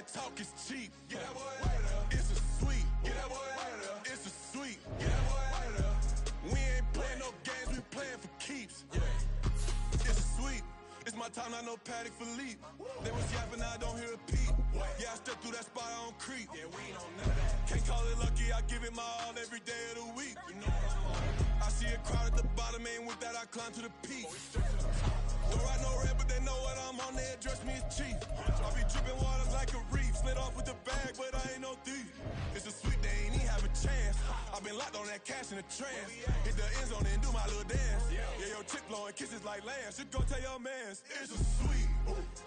man, talk is cheap. Get that boy out of there. It's a sweep. Get that boy out of there. It's a sweep. Get that boy out of there. We ain't playing no games, we playing for keeps. Yeah. It's a sweep. It's my time, not no Paddock Philippe. They was yapping, I don't hear a peep. Yeah, I step through that spot, I don't creep. Yeah, we ain't on none of that. Can't call it lucky, I give it my all every day of the week. You know what I'm on. I see a crowd at the bottom, ain't with that, I climb to the peak. Don't ride no red, but they know what I'm on, they address me as chief. I be dripping waters like a reef, slid off with the bag, but I ain't no thief. It's a sweep, they ain't even have a chance. I been locked on that cash in a trance. Hit the end zone and do my little dance. Yeah, your chick blowing kisses like lambs. Should go tell your mans. It's a sweep.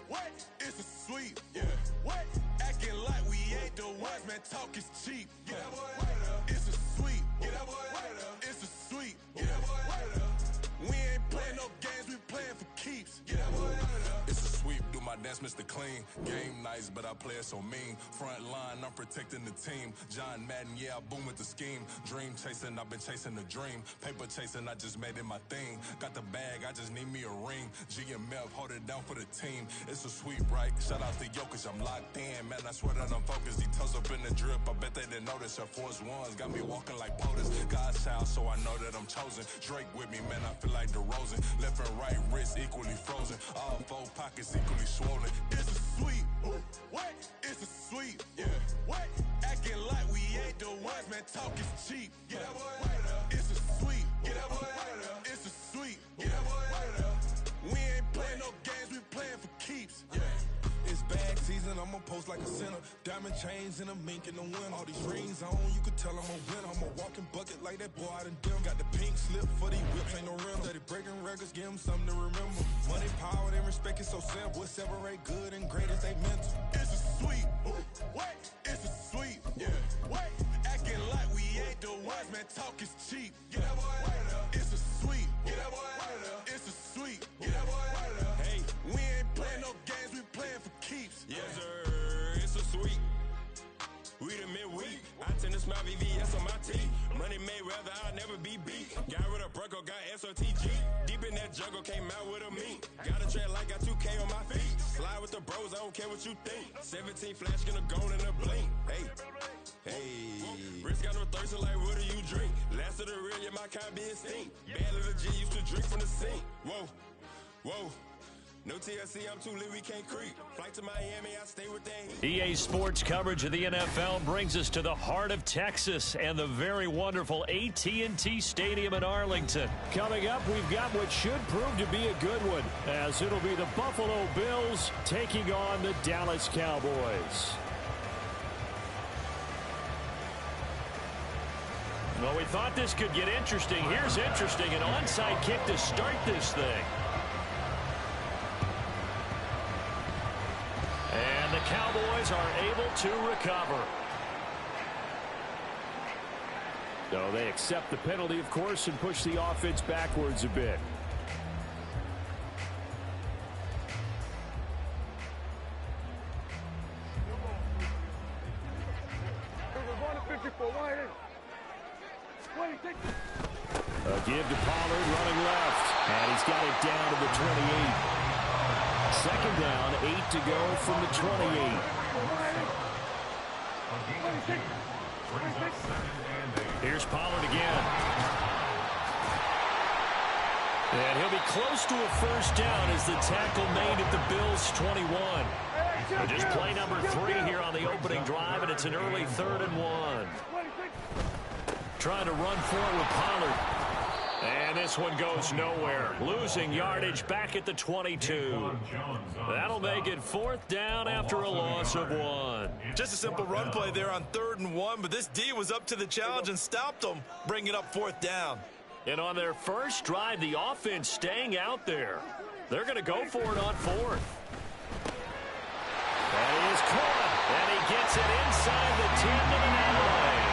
What? It's a sweep. Yeah. What? Acting like we ain't the ones, man. Talk is cheap. Get that boy out of there. It's a sweep. Get that boy out of there. It's a sweep. Get that boy out of there. We ain't playing no games, we playing for keeps. Get that boy out of there. It's a sweep, do my dance, Mr. Clean. Game nice, but I play it so mean. Front line, I'm protecting the team. John Madden, yeah, I boom with the scheme. Dream chasing, I've been chasing the dream. Paper chasing, I just made it my thing. Got the bag, I just need me a ring. GMF, hold it down for the team. It's a sweep, right? Shout out to Jokic, I'm locked in. Man, I swear that I'm focused. These toes up in the drip, I bet they didn't notice. Air Force Ones got me walking like POTUS. God's child, so I know that I'm chosen. Drake with me, man, I feel like DeRozan. Left and right wrist equally frozen. All four pockets equally swollen. It's a sweep. What? It's a sweep. Yeah. What? Acting like we ain't the ones, man. Talk is cheap. Get that boy out of there. It's a sweep. Get that boy out of there. It's a sweep. Get that boy out of there. We ain't playing no games, we playing for keeps. Yeah. It's bag season, I'ma post like a sinner. Diamond chains and a mink in the wind. All these rings on, you could tell I'm a winner. I'm a walking bucket like that boy out in Denver. Got the pink slip for these whips, ain't no rental. Steady breaking records, give them something to remember. Money, power, and respect is so simple. What separate good and great is they mental. It's a sweep. What? It's a sweep. Yeah. What? Acting like we ain't the ones, man. Talk is cheap. Get that boy out of there. It's a sweep. Get that boy out of there. It's a sweep. Get that boy out of there. Hey, we ain't playing no games, we playing for keeps. Yes, sir. It's a sweep. We the midweek. I tend to smile VVS on my teeth. Money made rather I'll never be beat. Got rid of Bronco, got SOTG. Deep in that jungle, came out with a meat. Got a trail like got 2K on my feet. Slide with the bros, I don't care what you think. 17 flash, gonna go in a blink. Hey, hey. Wrist got no thirsting like what do you drink? Last of the real, yeah, my kind be extinct. Bad little G used to drink from the sink. Whoa, whoa. No TLC, I'm too lit, we can't creep. Flight to Miami, I stay with them. EA Sports coverage of the NFL brings us to the heart of Texas and the very wonderful AT&T Stadium in Arlington. Coming up, we've got what should prove to be a good one, as it'll be the Buffalo Bills taking on the Dallas Cowboys. Well, we thought this could get interesting. Here's interesting, an onside kick to start this thing. And the Cowboys are able to recover. So they accept the penalty, of course, and push the offense backwards a bit. A give to Pollard running left. And he's got it down to the 28. Second down, 8 to go from the 28. Here's Pollard again. And he'll be close to a first down as the tackle made at the Bills' 21. Just play number 3 here on the opening drive, and it's an early 3rd and 1. Trying to run forward with Pollard. And this one goes nowhere. Losing yardage back at the 22. That'll make it 4th down after a loss of 1. Just a simple run play there on 3rd and 1, but this D was up to the challenge and stopped them, bringing up 4th down. And on their first drive, the offense staying out there. They're going to go for it on 4th. And he is caught, and he gets it inside the 10 to the end line.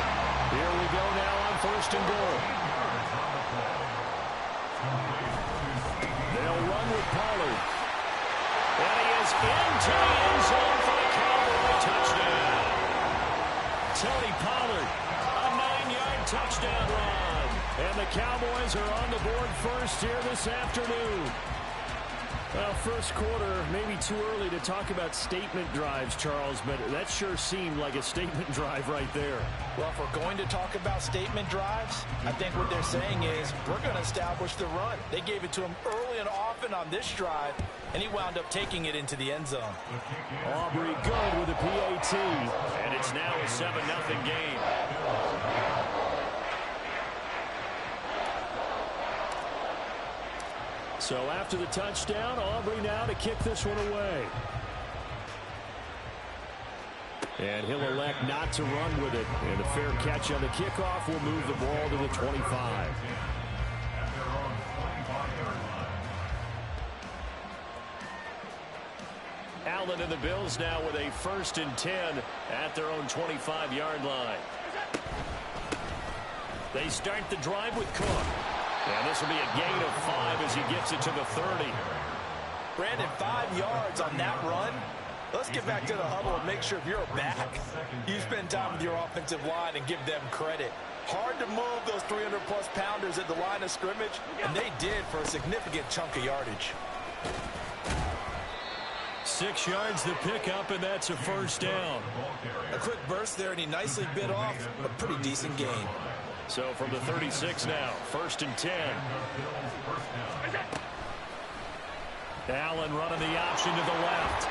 Here we go now on 1st and goal. They'll run with Pollard. And he is into the end zone for the Cowboy touchdown. Tony Pollard, a 9-yard touchdown run. And the Cowboys are on the board first here this afternoon. Well, first quarter, maybe too early to talk about statement drives, Charles, but that sure seemed like a statement drive right there. Well, if we're going to talk about statement drives, I think what they're saying is we're going to establish the run. They gave it to him early and often on this drive, and he wound up taking it into the end zone. Aubrey good with a PAT, and it's now a 7-0 game. So after the touchdown, Aubrey now to kick this one away. And he'll elect not to run with it. And a fair catch on the kickoff will move the ball to the 25. Allen and the Bills now with a 1st and 10 at their own 25-yard line. They start the drive with Cook. And this will be a gain of 5 as he gets it to the 30. Brandon, 5 yards on that run. Let's get back to the huddle and make sure if you're a back, you spend time with your offensive line and give them credit. Hard to move those 300-plus pounders at the line of scrimmage, and they did for a significant chunk of yardage. 6 yards the pickup, and that's a 1st down. A quick burst there, and he nicely bit off a pretty decent gain. So from the 36 now, 1st and 10. Allen running the option to the left.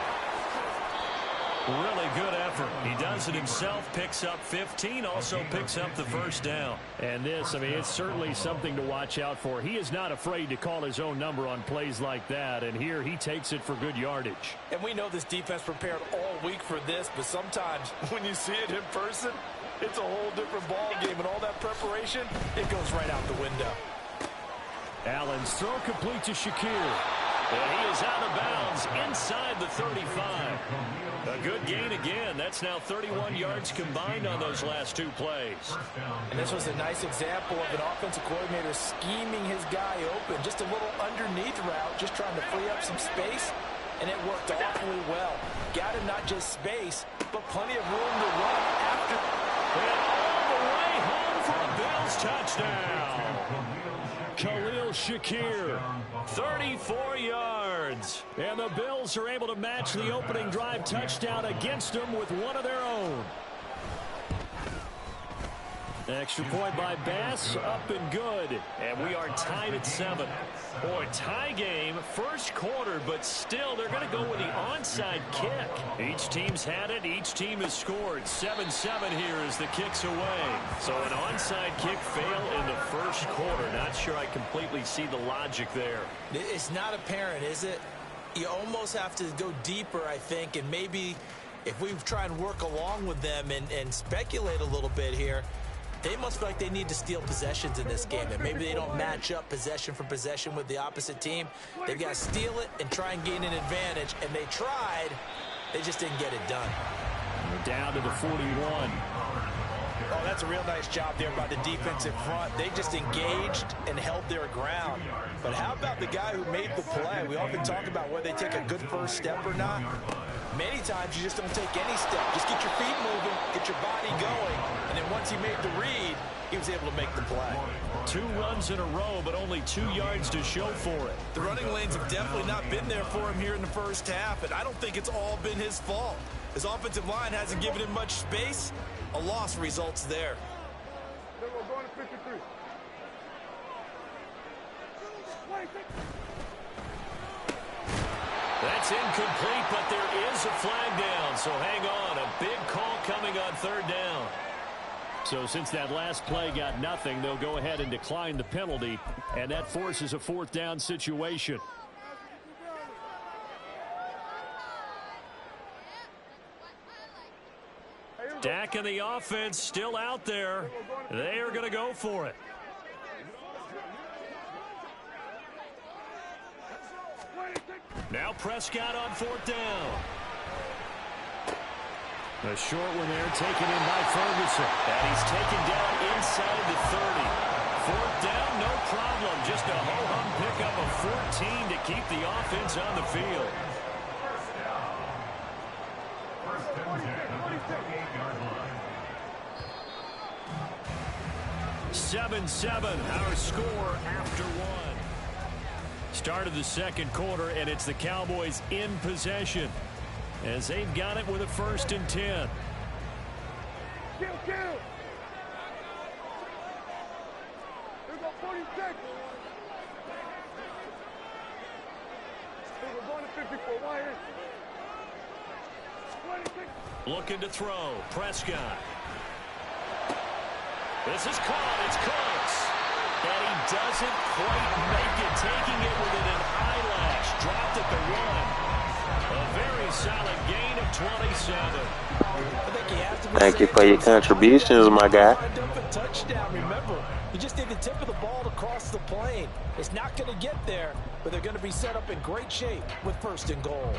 Really good effort. He does it himself, picks up 15, also picks up the 1st down. And this, I mean, it's certainly something to watch out for. He is not afraid to call his own number on plays like that, and here he takes it for good yardage. And we know this defense prepared all week for this, but sometimes when you see it in person, it's a whole different ball game, and all that preparation, it goes right out the window. Allen's throw complete to Shakir. And he is out of bounds inside the 35. A good gain again. That's now 31 yards combined on those last 2 plays. And this was a nice example of an offensive coordinator scheming his guy open. Just a little underneath route, just trying to free up some space, and it worked awfully well. Got him not just space, but plenty of room to run after. And all the way home for a Bills touchdown. Khalil Shakir, 34 yards. And the Bills are able to match the opening drive touchdown against them with one of their own. Extra point by Bass, up and good. And we are tied at 7. Boy, tie game, first quarter, but still they're going to go with the onside kick. Each team's had it. Each team has scored. 7-7 here as the kick's away. So an onside kick fail in the first quarter. Not sure I completely see the logic there. It's not apparent, is it? You almost have to go deeper, I think, and maybe if we try and work along with them and speculate a little bit here, they must feel like they need to steal possessions in this game, and maybe they don't match up possession for possession with the opposite team. They've got to steal it and try and gain an advantage, and they tried. They just didn't get it done. We're down to the 41. Oh, that's a real nice job there by the defensive front. They just engaged and held their ground. But how about the guy who made the play? We often talk about whether they take a good first step or not. Many times you just don't take any step. Just get your feet moving, get your body going, and then once he made the read, he was able to make the play. 2 runs in a row, but only 2 yards to show for it. The running lanes have definitely not been there for him here in the first half, and I don't think it's all been his fault. His offensive line hasn't given him much space. A loss results there. That's incomplete, but there is a flag down, so hang on. A big call coming on 3rd down. So since that last play got nothing, they'll go ahead and decline the penalty, and that forces a 4th down situation. Dak and the offense still out there. They are going to go for it. Now Prescott on 4th down. A short one there taken in by Ferguson. And he's taken down inside the 30. 4th down, no problem. Just a ho-hum pickup of 14 to keep the offense on the field. 7-7, our score after 1. Start of the second quarter, and it's the Cowboys in possession as they've got it with a 1st and 10. Kill. Here we go, 46. We're going to 54. Why here? 26. Looking to throw. Prescott. This is caught. It's close. And he doesn't quite make it, taking it within an eyelash. Dropped at the 1. A very solid gain of 27. Thank you for your contributions, my guy. Touchdown. Remember, you just need the tip of the ball to cross the plane. It's not going to get there, but they're going to be set up in great shape with 1st and goal.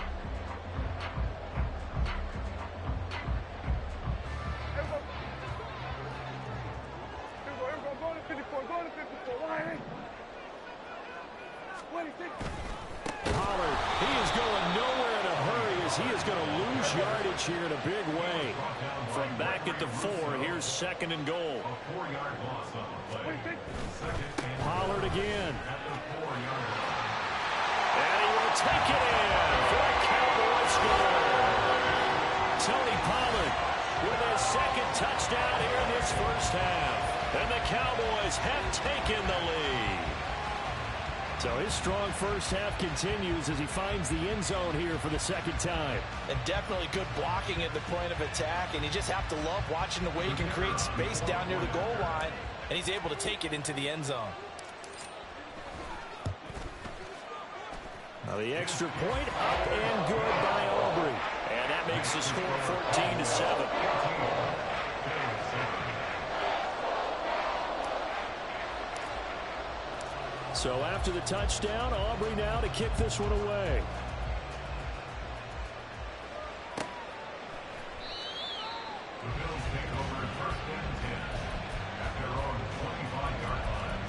Pollard, he is going nowhere in a hurry as he is going to lose yardage here in a big way. From back at the 4, here's 2nd and goal. Pollard again. And he will take it in for a Cowboy score. Tony Pollard with his 2nd touchdown here in this first half. And the Cowboys have taken the lead. So his strong first half continues as he finds the end zone here for the 2nd time. And definitely good blocking at the point of attack, and you just have to love watching the way he can create space down near the goal line, and he's able to take it into the end zone. Now the extra point up and good by Aubrey. And that makes the score 14-7. So after the touchdown, Aubrey now to kick this one away. The Bills take over at 1st and 10 at their own 25-yard line.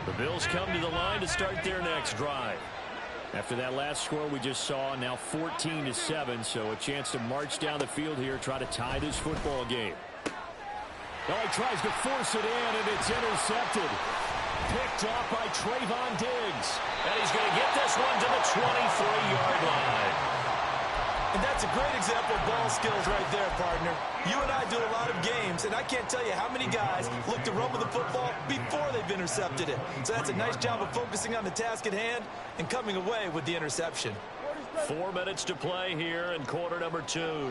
The Bills come to the line to start their next drive. After that last score we just saw, now 14-7, so a chance to march down the field here, try to tie this football game. Well, he tries to force it in, and it's intercepted. Picked off by Trayvon Diggs. And he's going to get this one to the 23-yard line. And that's a great example of ball skills right there, partner. You and I do a lot of games, and I can't tell you how many guys look to run with the football before they've intercepted it. So that's a nice job of focusing on the task at hand and coming away with the interception. 4 minutes to play here in quarter number 2.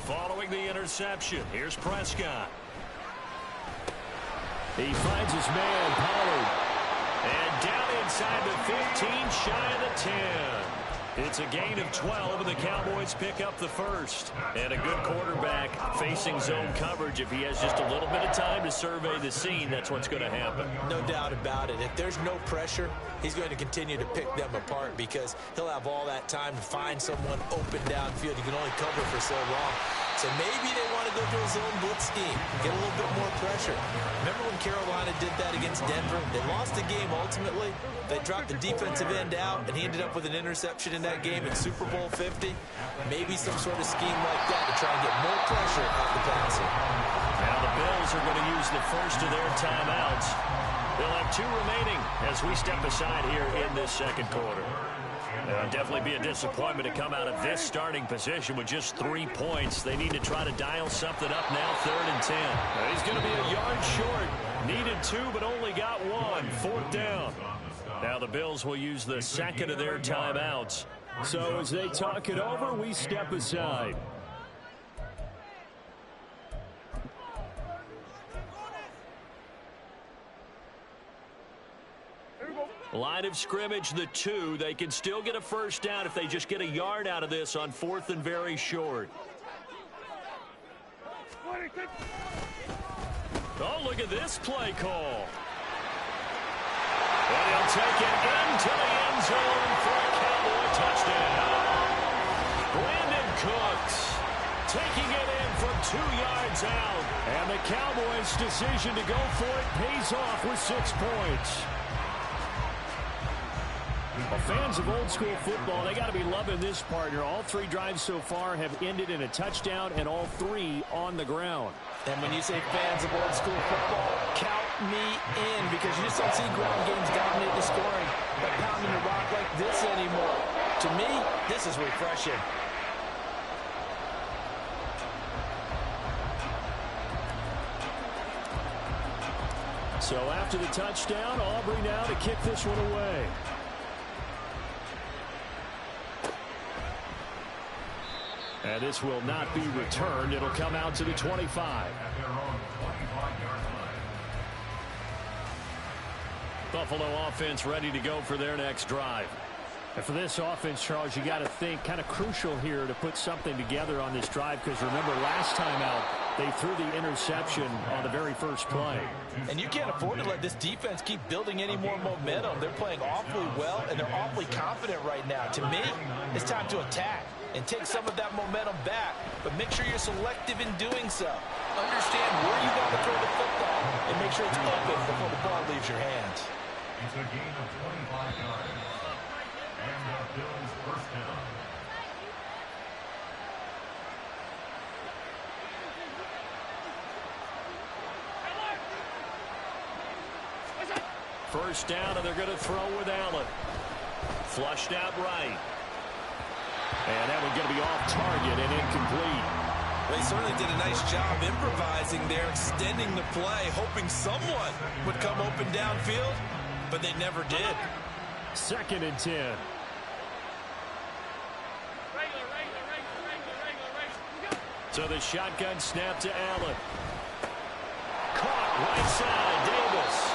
Following the interception, here's Prescott. He finds his man, Pollard. And down inside the 15, shy of the 10. It's a gain of 12, and the Cowboys pick up the 1st. And a good quarterback facing zone coverage. If he has just a little bit of time to survey the scene, that's what's going to happen. No doubt about it. If there's no pressure, he's going to continue to pick them apart because he'll have all that time to find someone open downfield. He can only cover for so long. So maybe they want to go to a zone blitz scheme, get a little bit more pressure. Remember when Carolina did that against Denver? They lost the game ultimately. They dropped the defensive end out, and he ended up with an interception in that game in Super Bowl 50. Maybe some sort of scheme like that to try and get more pressure on the passer. Now the Bills are going to use the first of their timeouts. They'll have 2 remaining as we step aside here in this second quarter. It'll definitely be a disappointment to come out of this starting position with just 3 points. They need to try to dial something up now, 3rd and 10. He's going to be a yard short. Needed 2, but only got 1. 4th down. Now the Bills will use the second of their timeouts. So as they talk it over, we step aside. Line of scrimmage, the 2. They can still get a first down if they just get a yard out of this on 4th and very short. Oh, look at this play call. And he'll take it into the end zone for a Cowboy touchdown. Brandon Cooks taking it in from 2 yards out. And the Cowboys' decision to go for it pays off with 6 points. Well, fans of old school football, they got to be loving this partner. All 3 drives so far have ended in a touchdown, and all 3 on the ground. And when you say fans of old school football, count me in, because you just don't see ground games dominate the scoring by pounding the rock like this anymore. To me, this is refreshing. So after the touchdown, Aubrey now to kick this one away. And this will not be returned. It'll come out to the 25. Buffalo offense ready to go for their next drive. And for this offense, Charles, you got to think kind of crucial here to put something together on this drive, because remember last time out, they threw the interception on the very first play. And you can't afford to let this defense keep building any more momentum. They're playing awfully well, and they're awfully confident right now. To me, it's time to attack and take some of that momentum back, but make sure you're selective in doing so. Understand where you want to throw the football, and make sure it's open before the ball leaves your hands. It's a gain of 25 yards. And the Bills first down. First down, and they're going to throw with Allen. Flushed out right. And that one's going to be off target and incomplete. They certainly did a nice job improvising there, extending the play, hoping someone would come open downfield, but they never did. 2nd and 10. So the shotgun snap to Allen. Caught right side, Davis.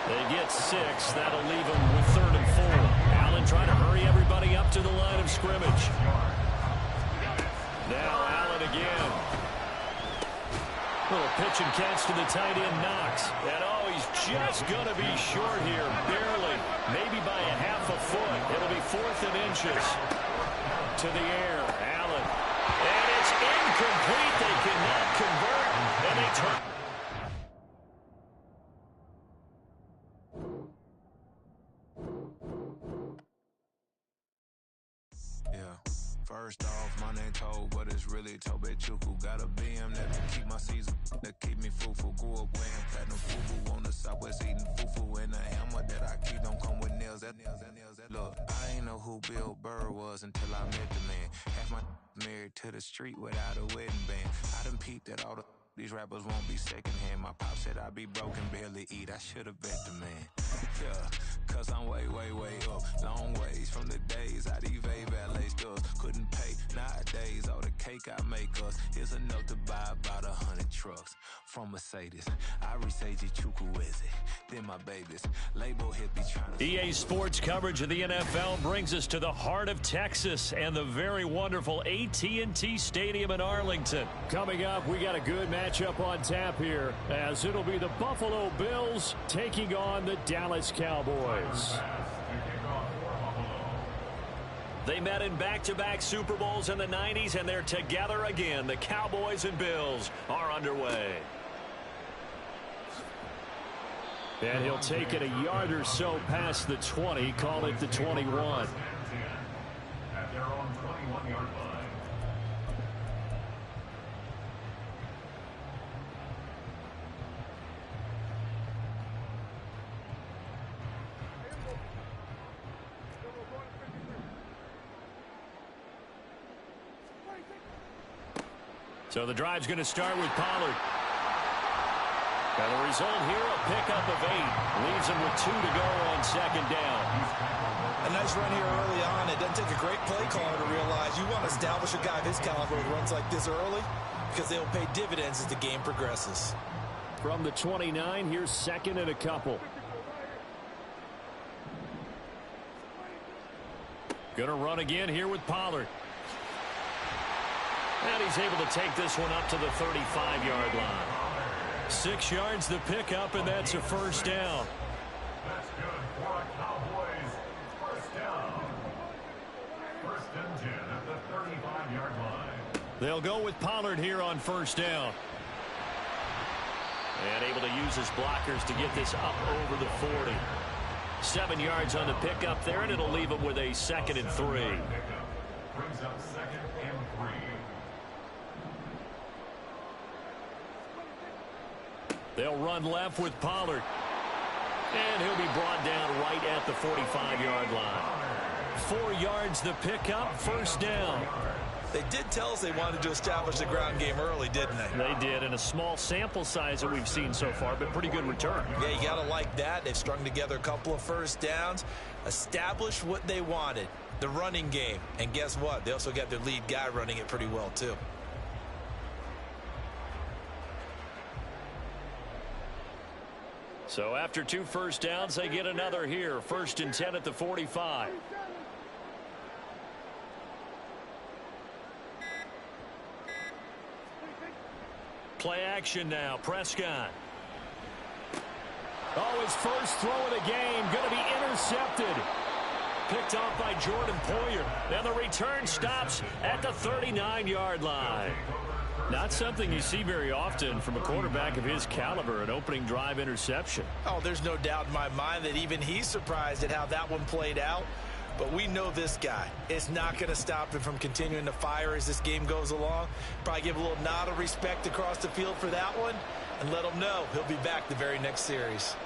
They get 6. That'll leave them with 3rd and 4. Allen trying to hurry everybody up to the line of scrimmage. Now Allen again. Little pitch and catch to the tight end, Knox. And oh, he's just going to be short here, barely. Maybe by a half a foot. It'll be 4th and inches. To the air, Allen. And it's incomplete. They cannot convert. And they turn. First off, my name Toe, but it's really Tobe Chuku. Got a BM that keep my season, that keep me fruitful. Grew up wearing platinum fufu on the Southwest, eating fufu. And the hammer that I keep don't come with nails. That look, I ain't know who Bill Burr was until I met the man. Half my married to the street without a wedding band. I done peeped at all these rappers won't be secondhand. My pop said I'd be broken, barely eat. I should have bet the man. Yeah, cause I'm way, way, way up. Long ways from the days I these valet stores couldn't pay. Nowadays, all the cake I make us is enough to buy about 100 trucks from Mercedes. I resage Chukwueze, then my babies. Label hippie trying to. EA Sports coverage of the NFL brings us to the heart of Texas and the very wonderful AT&T Stadium in Arlington. Coming up, we got a good matchup on tap here, as it'll be the Buffalo Bills taking on the Dallas Cowboys. They met in back-to-back Super Bowls in the 90s, and they're together again. The Cowboys and Bills are underway. And he'll take it a yard or so past the 20, call it the 21. At their own 21-yard line. So the drive's going to start with Pollard. And the result here, a pickup of 8. Leaves him with 2 to go on 2nd down. A nice run here early on. It doesn't take a great play caller to realize you want to establish a guy of his caliber who runs like this early, because they'll pay dividends as the game progresses. From the 29, here's 2nd and a couple. Going to run again here with Pollard. And he's able to take this one up to the 35-yard line. 6 yards the pickup, and that's a 1st down. That's good for a Cowboys first down. 1st and 10 at the 35-yard line. They'll go with Pollard here on 1st down. And able to use his blockers to get this up over the 40. 7 yards on the pickup there, and it'll leave them with a 2nd and 3. Brings up 2nd and 3. They'll run left with Pollard. And he'll be brought down right at the 45-yard line. 4 yards the pickup, 1st down. They did tell us they wanted to establish the ground game early, didn't they? They did, in a small sample size that we've seen so far, but pretty good return. Yeah, you got to like that. They've strung together a couple of 1st downs, established what they wanted, the running game. And guess what? They also got their lead guy running it pretty well, too. So after 2 1st downs, they get another here. 1st and 10 at the 45. Play action now. Prescott. Oh, his first throw of the game. Going to be intercepted. Picked off by Jordan Poyer. Then the return stops at the 39-yard line. Not something you see very often from a quarterback of his caliber, an opening drive interception. Oh, there's no doubt in my mind that even he's surprised at how that one played out. But we know this guy is not going to stop him from continuing to fire as this game goes along. Probably give a little nod of respect across the field for that one and let him know he'll be back the very next series.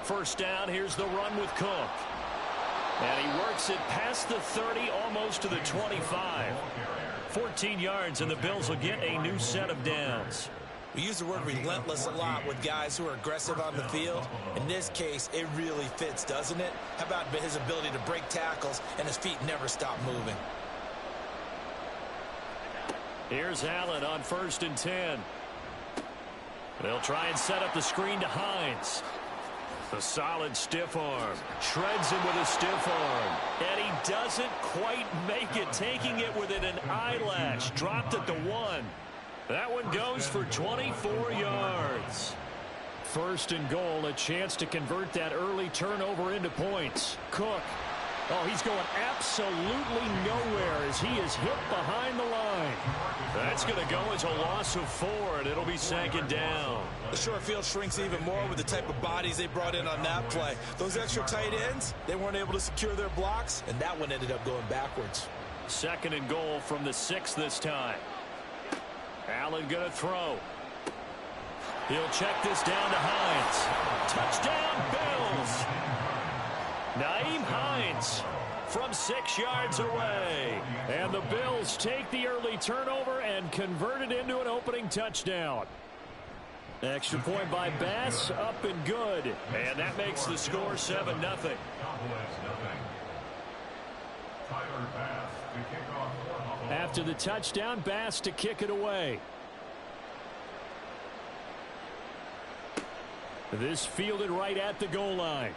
1st down, here's the run with Cook. And he works it past the 30, almost to the 25. 14 yards, and the Bills will get a new set of downs. We use the word relentless a lot with guys who are aggressive on the field. In this case, it really fits, doesn't it? How about his ability to break tackles and his feet never stop moving? Here's Allen on 1st and 10. They'll try and set up the screen to Hines. A solid stiff arm. Shreds him with a stiff arm. And he doesn't quite make it, taking it within an eyelash. Dropped at the 1. That one goes for 24 yards. 1st and goal, a chance to convert that early turnover into points. Cook. Oh, he's going absolutely nowhere as he is hit behind the line. That's going to go as a loss of 4, and it'll be 2nd down. The short field shrinks even more with the type of bodies they brought in on that play. Those extra tight ends, they weren't able to secure their blocks, and that one ended up going backwards. 2nd and goal from the 6 this time. Allen going to throw. He'll check this down to Hines. Touchdown, Bills. Nyheim Hines from 6 yards away. And the Bills take the early turnover and convert it into an opening touchdown. Extra point by Bass, up and good. And that makes the score 7-0. After the touchdown, Bass to kick it away. This fielded right at the goal line.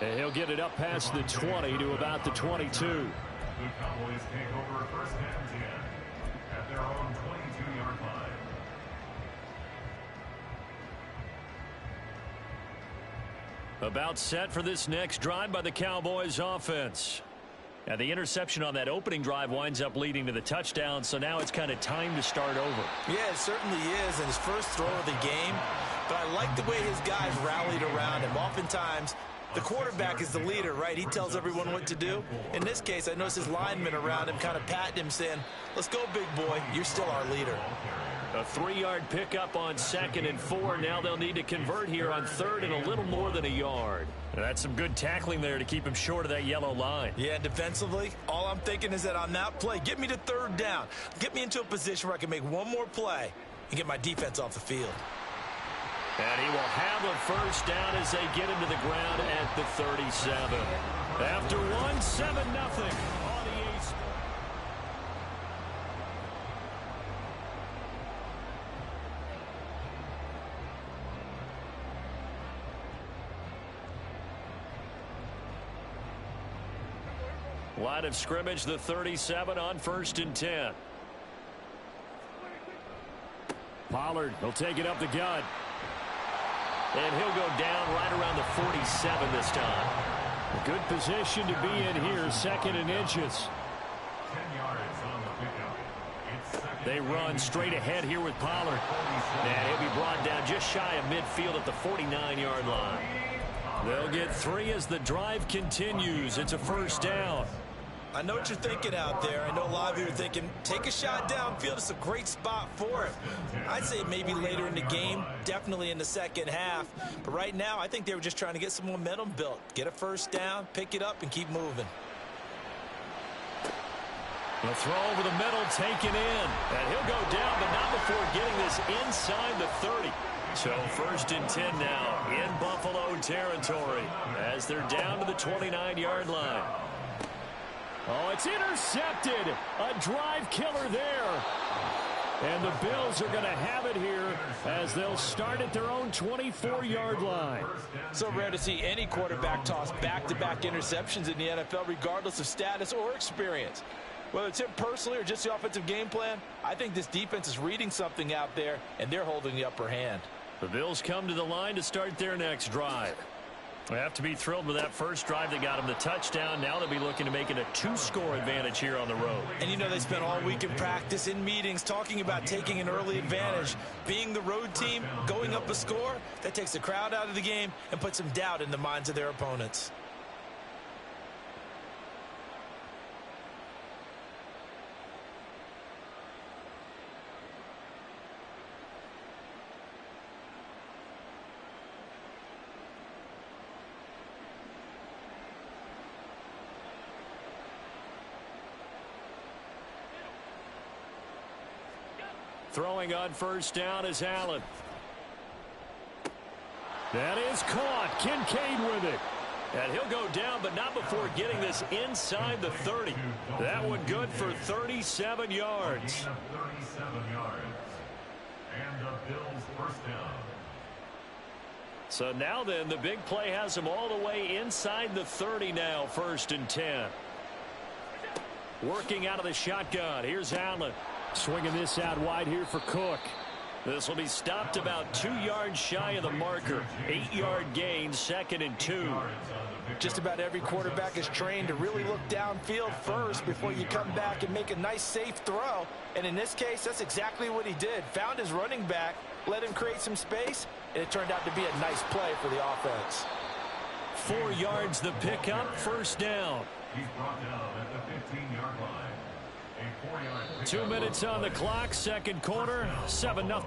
And he'll get it up past the 20 to about the 22. The Cowboys take over 1st and 10 at their own 22-yard line. About set for this next drive by the Cowboys offense. Now the interception on that opening drive winds up leading to the touchdown, so now it's kind of time to start over. Yeah, it certainly is, and his first throw of the game. But I like the way his guys rallied around him. Oftentimes, the quarterback is the leader, right? He tells everyone what to do. In this case, I noticed his linemen around him kind of patting him, saying, let's go, big boy. You're still our leader. A 3-yard pickup on 2nd and 4. Now they'll need to convert here on 3rd and a little more than a yard. That's some good tackling there to keep him short of that yellow line. Yeah, defensively, all I'm thinking is that on that play, get me to 3rd down. Get me into a position where I can make one more play and get my defense off the field. And he will have a 1st down as they get him to the ground at the 37. After 7-0 on the A's. Line of scrimmage, the 37 on 1st and 10. Pollard will take it up the gut. And he'll go down right around the 47 this time. A good position to be in here, 2nd and inches. 10 yards on the pickup. It's 2nd They run straight ahead here with Pollard. And he'll be brought down just shy of midfield at the 49-yard line. They'll get 3 as the drive continues. It's a first down. I know what you're thinking out there. I know a lot of you are thinking, take a shot downfield. It's a great spot for it. I'd say maybe later in the game, definitely in the second half. But right now, I think they were just trying to get some momentum built. Get a first down, pick it up, and keep moving. The throw over the middle, taken in. And he'll go down, but not before getting this inside the 30. So 1st and 10 now in Buffalo territory as they're down to the 29-yard line. Oh, it's intercepted. A drive killer there. And the Bills are going to have it here as they'll start at their own 24-yard line. So rare to see any quarterback toss back-to-back interceptions in the NFL, regardless of status or experience. Whether it's him personally or just the offensive game plan, I think this defense is reading something out there, and they're holding the upper hand. The Bills come to the line to start their next drive. They have to be thrilled with that first drive that got them the touchdown. Now they'll be looking to make it a 2-score advantage here on the road. And you know they spent all week in practice, in meetings, talking about taking an early advantage. Being the road team, going up a score, that takes the crowd out of the game and puts some doubt in the minds of their opponents. Throwing on first down is Allen. That is caught. Kincaid with it. And he'll go down, but not before getting this inside the 30. That one good for 37 yards. 37 yards. And the Bills first down. So now then, the big play has him all the way inside the 30 now, 1st and 10. Working out of the shotgun. Here's Allen. Swinging this out wide here for Cook. This will be stopped about 2 yards shy of the marker. 8-yard gain, 2nd and 2. Just about every quarterback is trained to really look downfield first before you come back and make a nice, safe throw. And in this case, that's exactly what he did. Found his running back, let him create some space, and it turned out to be a nice play for the offense. 4 yards the pickup, first down. He's brought down at the 15-yard line. 2 minutes on the clock, second quarter, 7-0.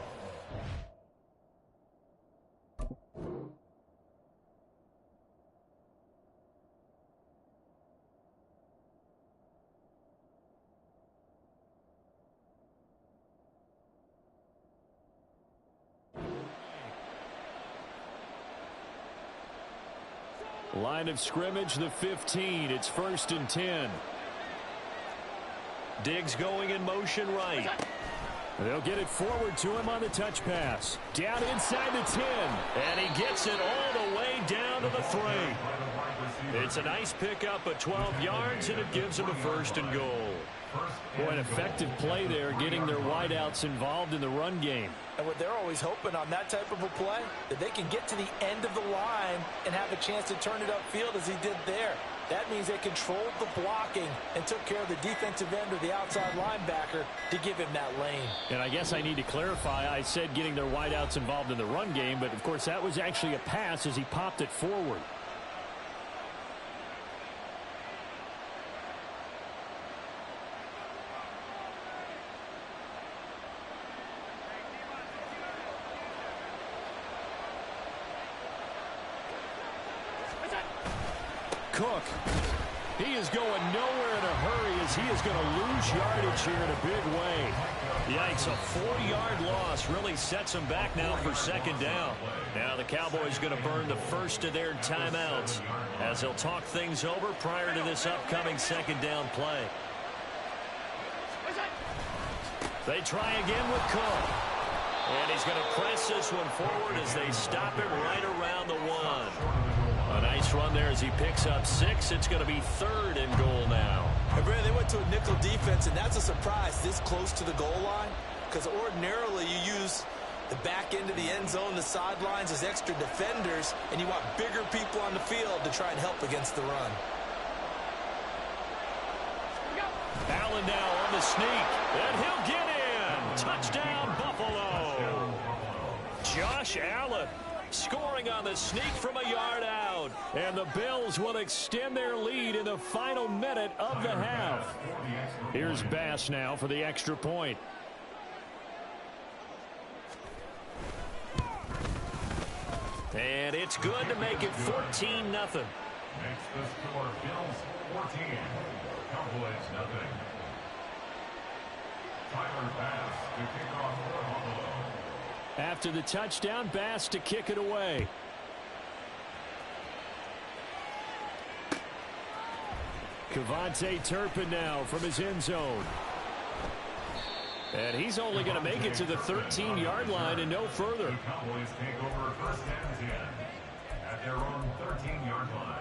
Line of scrimmage, the 15. It's 1st and 10. Diggs going in motion right. They'll get it forward to him on the touch pass. Down inside the 10. And he gets it all the way down to the 3. It's a nice pickup of 12 yards, and it gives him a 1st and goal. Boy, an effective play there, getting their wideouts involved in the run game. And what they're always hoping on that type of a play, that they can get to the end of the line and have a chance to turn it upfield as he did there. That means they controlled the blocking and took care of the defensive end or the outside linebacker to give him that lane. And I guess I need to clarify, I said getting their wideouts involved in the run game, but of course that was actually a pass as he popped it forward. Cook. He is going nowhere in a hurry as he is going to lose yardage here in a big way. Yikes, a 4-yard loss really sets him back now for second down. Now the Cowboys going to burn the first of their timeouts as they'll talk things over prior to this upcoming second down play. They try again with Cook. And he's going to press this one forward as they stop him right around the 1. A nice run there as he picks up 6. It's going to be 3rd and goal now. And Brandon, they went to a nickel defense, and that's a surprise this close to the goal line, because ordinarily you use the back end of the end zone, the sidelines as extra defenders, and you want bigger people on the field to try and help against the run. Allen now on the sneak, and he'll get in. Josh Allen scoring on the sneak from a yard out. And the Bills will extend their lead in the final minute of the half. Here's Bass now for the extra point. And it's good to make it 14-0. Makes the score Bills 14, Cowboys nothing. Tyler Bass to kick off for Buffalo. After the touchdown, Bass to kick it away. Kevontae Turpin now from his end zone. And he's only going to make it to the 13-yard line and no further. The Cowboys take over first and 10 at their own 13-yard line.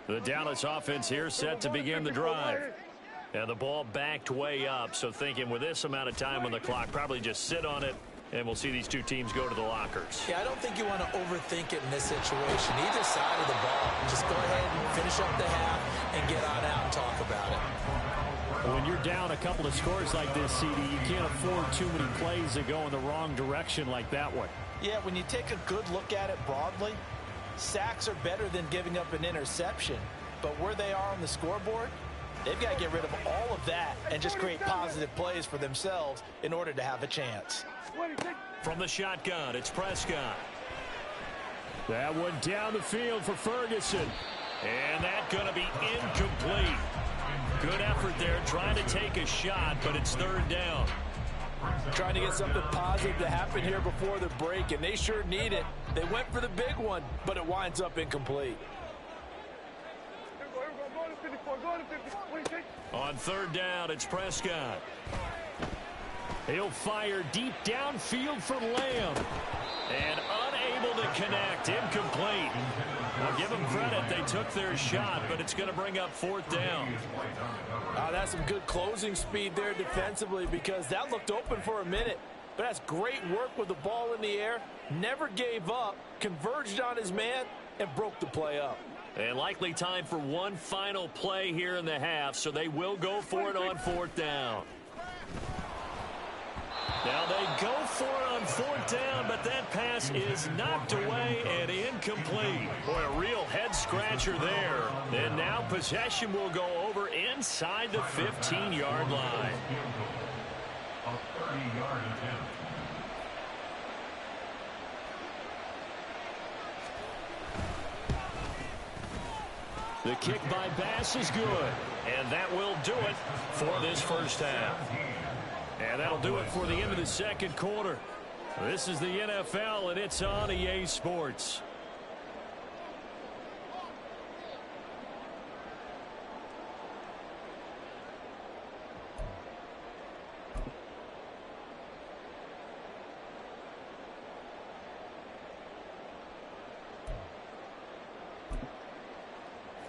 The Dallas offense here set to begin the drive. And the ball backed way up, so thinking with this amount of time on the clock, probably just sit on it, and we'll see these two teams go to the lockers. Yeah, I don't think you want to overthink it in this situation. Either side of the ball, just go ahead and finish up the half and get on out and talk about it. When you're down a couple of scores like this, CD, you can't afford too many plays that go in the wrong direction like that one. Yeah, when you take a good look at it broadly, sacks are better than giving up an interception. But where they are on the scoreboard, they've got to get rid of all of that and just create positive plays for themselves in order to have a chance. From the shotgun, it's Prescott. That one down the field for Ferguson. And that's going to be incomplete. Good effort there, trying to take a shot, but it's third down. Trying to get something positive to happen here before the break, and they sure need it. They went for the big one, but it winds up incomplete. On third down, it's Prescott. He'll fire deep downfield for Lamb. And unable to connect, incomplete. I'll give them credit, they took their shot, but it's going to bring up fourth down. That's some good closing speed there defensively, because that looked open for a minute. But that's great work with the ball in the air. Never gave up, converged on his man, and broke the play up. And likely time for one final play here in the half, so they will go for it on fourth down. Now they go for it on fourth down, but that pass is knocked away and incomplete. Boy, a real head-scratcher there. And now possession will go over inside the 15-yard line. A 30-yard attempt. The kick by Bass is good, and that will do it for this first half. And that'll do it for the end of the second quarter. This is the NFL, and it's on EA Sports.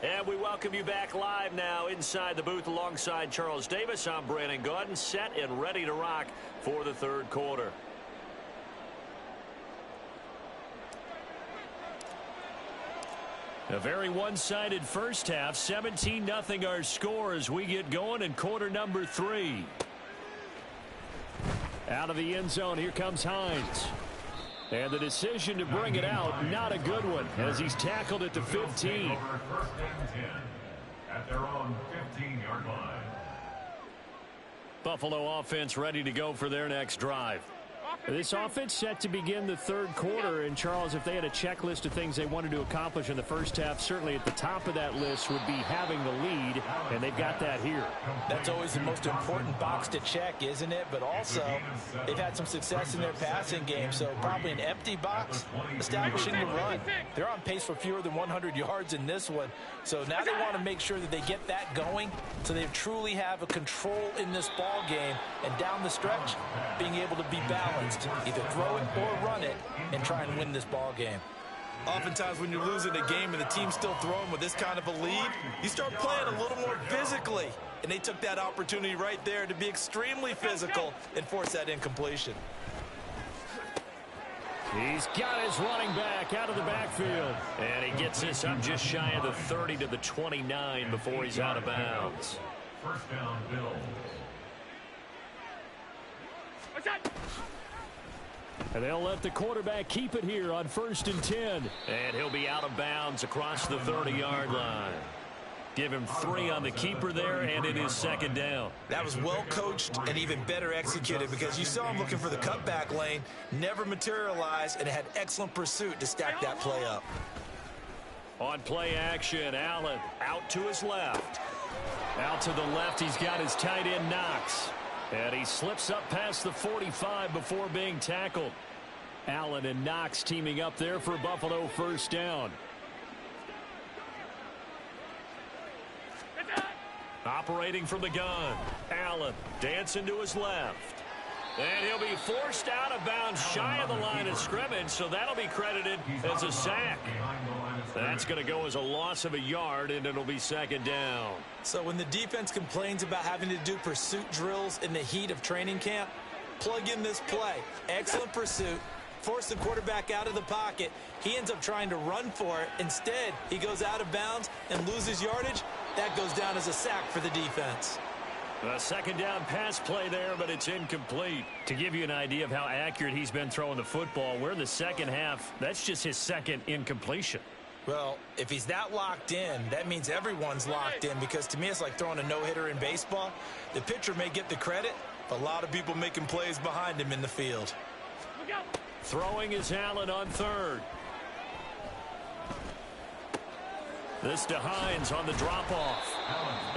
And we welcome you back live now inside the booth alongside Charles Davis. I'm Brandon Gaudin, set and ready to rock for the third quarter. A very one-sided first half. 17-0 our score as we get going in quarter number 3. Out of the end zone, here comes Hines. And the decision to bring it out, not a good one, as he's tackled at the 15. First and 10 at their own 15-yard line. Buffalo offense ready to go for their next drive. This offense set to begin the third quarter. And, Charles, if they had a checklist of things they wanted to accomplish in the first half, certainly at the top of that list would be having the lead, and they've got that here. That's always the most important box to check, isn't it? But also, they've had some success in their passing game, so probably an empty box establishing the run. They're on pace for fewer than 100 yards in this one, so now they want to make sure that they get that going so they truly have a control in this ball game, and down the stretch, being able to be balanced. Either throw it or run it and try and win this ball game. Oftentimes when you're losing a game and the team's still throwing with this kind of a lead, you start playing a little more physically. And they took that opportunity right there to be extremely physical and force that incompletion. He's got his running back out of the backfield. And he gets this up just shy of the 30 to the 29 before he's out of bounds. First down, Bills. And they'll let the quarterback keep it here on 1st and 10. And he'll be out of bounds across the 30-yard line. Give him 3 on the keeper there, and it is 2nd down. That was well coached and even better executed because you saw him looking for the cutback lane, never materialized, and had excellent pursuit to stack that play up. On play action, Allen out to his left. Out to the left, he's got his tight end Knox. And he slips up past the 45 before being tackled. Allen and Knox teaming up there for Buffalo 1st down. Operating from the gun. Allen dancing to his left. And he'll be forced out of bounds shy of the line of scrimmage, so that'll be credited as a sack. That's going to go as a loss of a yard, and it'll be 2nd down. So when the defense complains about having to do pursuit drills in the heat of training camp, plug in this play. Excellent pursuit. Force the quarterback out of the pocket. He ends up trying to run for it. Instead, he goes out of bounds and loses yardage. That goes down as a sack for the defense. A 2nd down pass play there, but it's incomplete. To give you an idea of how accurate he's been throwing the football, we're in the second half. That's just his 2nd incompletion. Well, if he's that locked in, that means everyone's locked in, because to me it's like throwing a no-hitter in baseball. The pitcher may get the credit, but a lot of people making plays behind him in the field. Throwing is Allen on 3rd. This to Hines on the drop-off.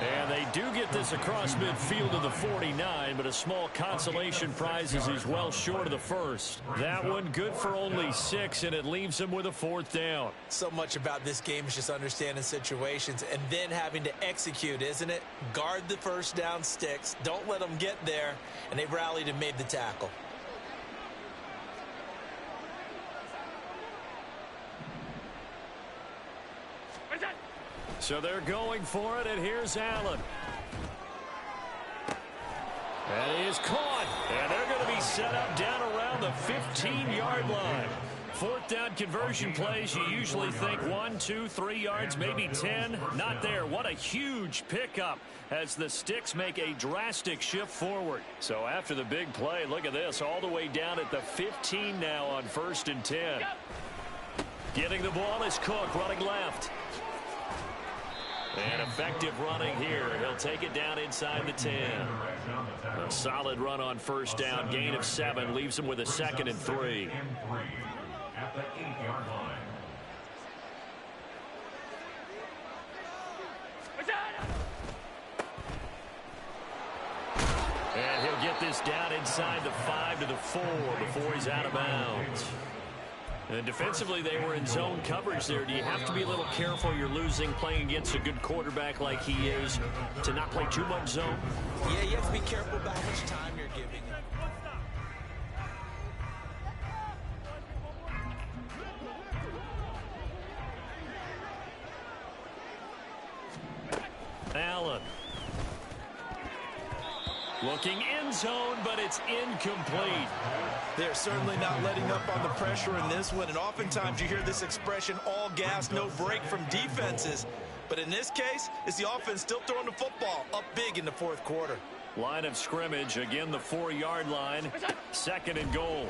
And they do get this across midfield to the 49, but a small consolation prize as he's well short of the 1st. That one good for only 6, and it leaves him with a 4th down. So much about this game is just understanding situations and then having to execute, isn't it? Guard the 1st down sticks. Don't let them get there, and they rallied and made the tackle. So they're going for it, and here's Allen. And he is caught. And they're going to be set up down around the 15-yard line. 4th down conversion plays, you usually think 1, 2, 3 yards, maybe 10. Not there. What a huge pickup as the Sticks make a drastic shift forward. So after the big play, look at this, all the way down at the 15 now on 1st and 10. Getting the ball is Cook running left. And effective running here. He'll take it down inside the 10. A solid run on 1st down. Gain of 7 leaves him with a 2nd and 3. At the 8-yard line. And he'll get this down inside the 5 to the 4 before he's out of bounds. And defensively, they were in zone coverage there. Do you have to be a little careful? You're losing, playing against a good quarterback like he is, to not play too much zone? Yeah, you have to be careful about how much time you're giving him. Allen. Looking in zone, but it's incomplete. They're certainly not letting up on the pressure in this one, and oftentimes you hear this expression, all gas, no break from defenses. But in this case, it's the offense still throwing the football up big in the 4th quarter. Line of scrimmage, again the 4-yard line, 2nd and goal.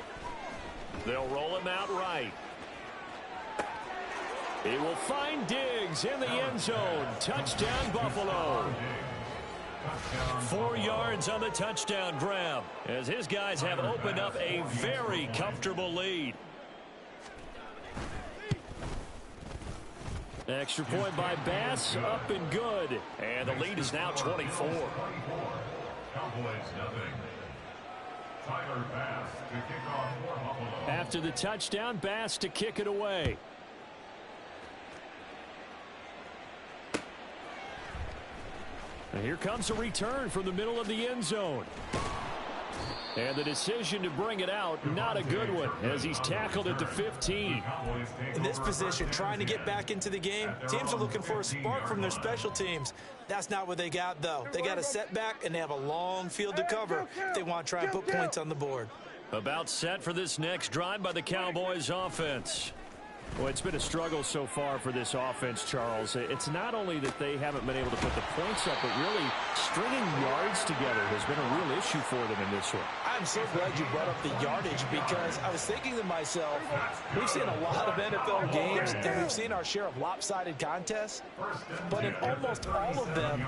They'll roll him out right. He will find Diggs in the end zone. Touchdown, Buffalo. 4 yards on the touchdown grab as his guys have opened up a very comfortable lead. Extra point by Bass, up and good. And the lead is now 24. Cowboys nothing. Tyler Bass to kick off for Buffalo. After the touchdown, Bass to kick it away. And here comes a return from the middle of the end zone. And the decision to bring it out, not a good one, as he's tackled at the 15. In this position, trying to get back into the game, teams are looking for a spark from their special teams. That's not what they got, though. They got a setback, and they have a long field to cover if they want to try and put points on the board. About set for this next drive by the Cowboys offense. Well, it's been a struggle so far for this offense, Charles. It's not only that they haven't been able to put the points up, but really stringing yards together has been a real issue for them in this one. I'm so glad you brought up the yardage because I was thinking to myself, we've seen a lot of NFL games and we've seen our share of lopsided contests, but in almost all of them,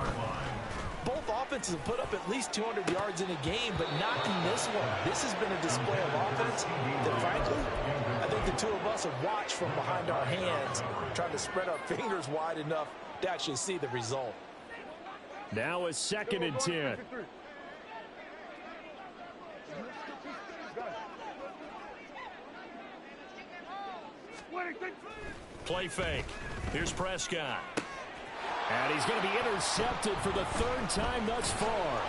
both offenses have put up at least 200 yards in a game, but not in this one. This has been a display of offense that, frankly, I think the two of us have watched from behind our hands, trying to spread our fingers wide enough to actually see the result. Now a 2nd and 10. Play fake. Here's Prescott. And he's going to be intercepted for the 3rd time thus far.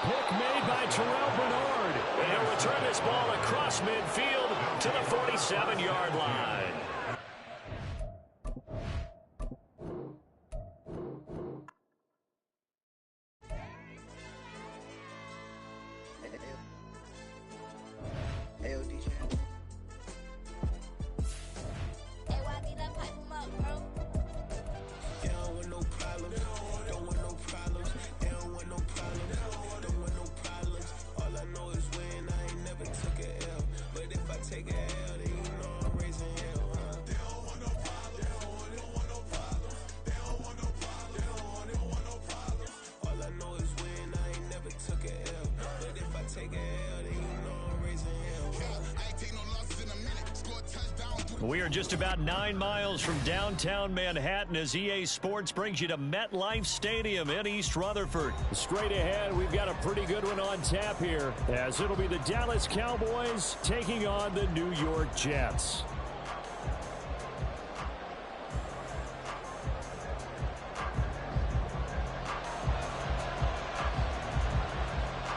Pick made by Terrell Bernard. And he'll return this ball across midfield to the 47-yard line. We are just about 9 miles from downtown Manhattan as EA Sports brings you to MetLife Stadium in East Rutherford. Straight ahead, we've got a pretty good one on tap here, as it'll be the Dallas Cowboys taking on the New York Jets.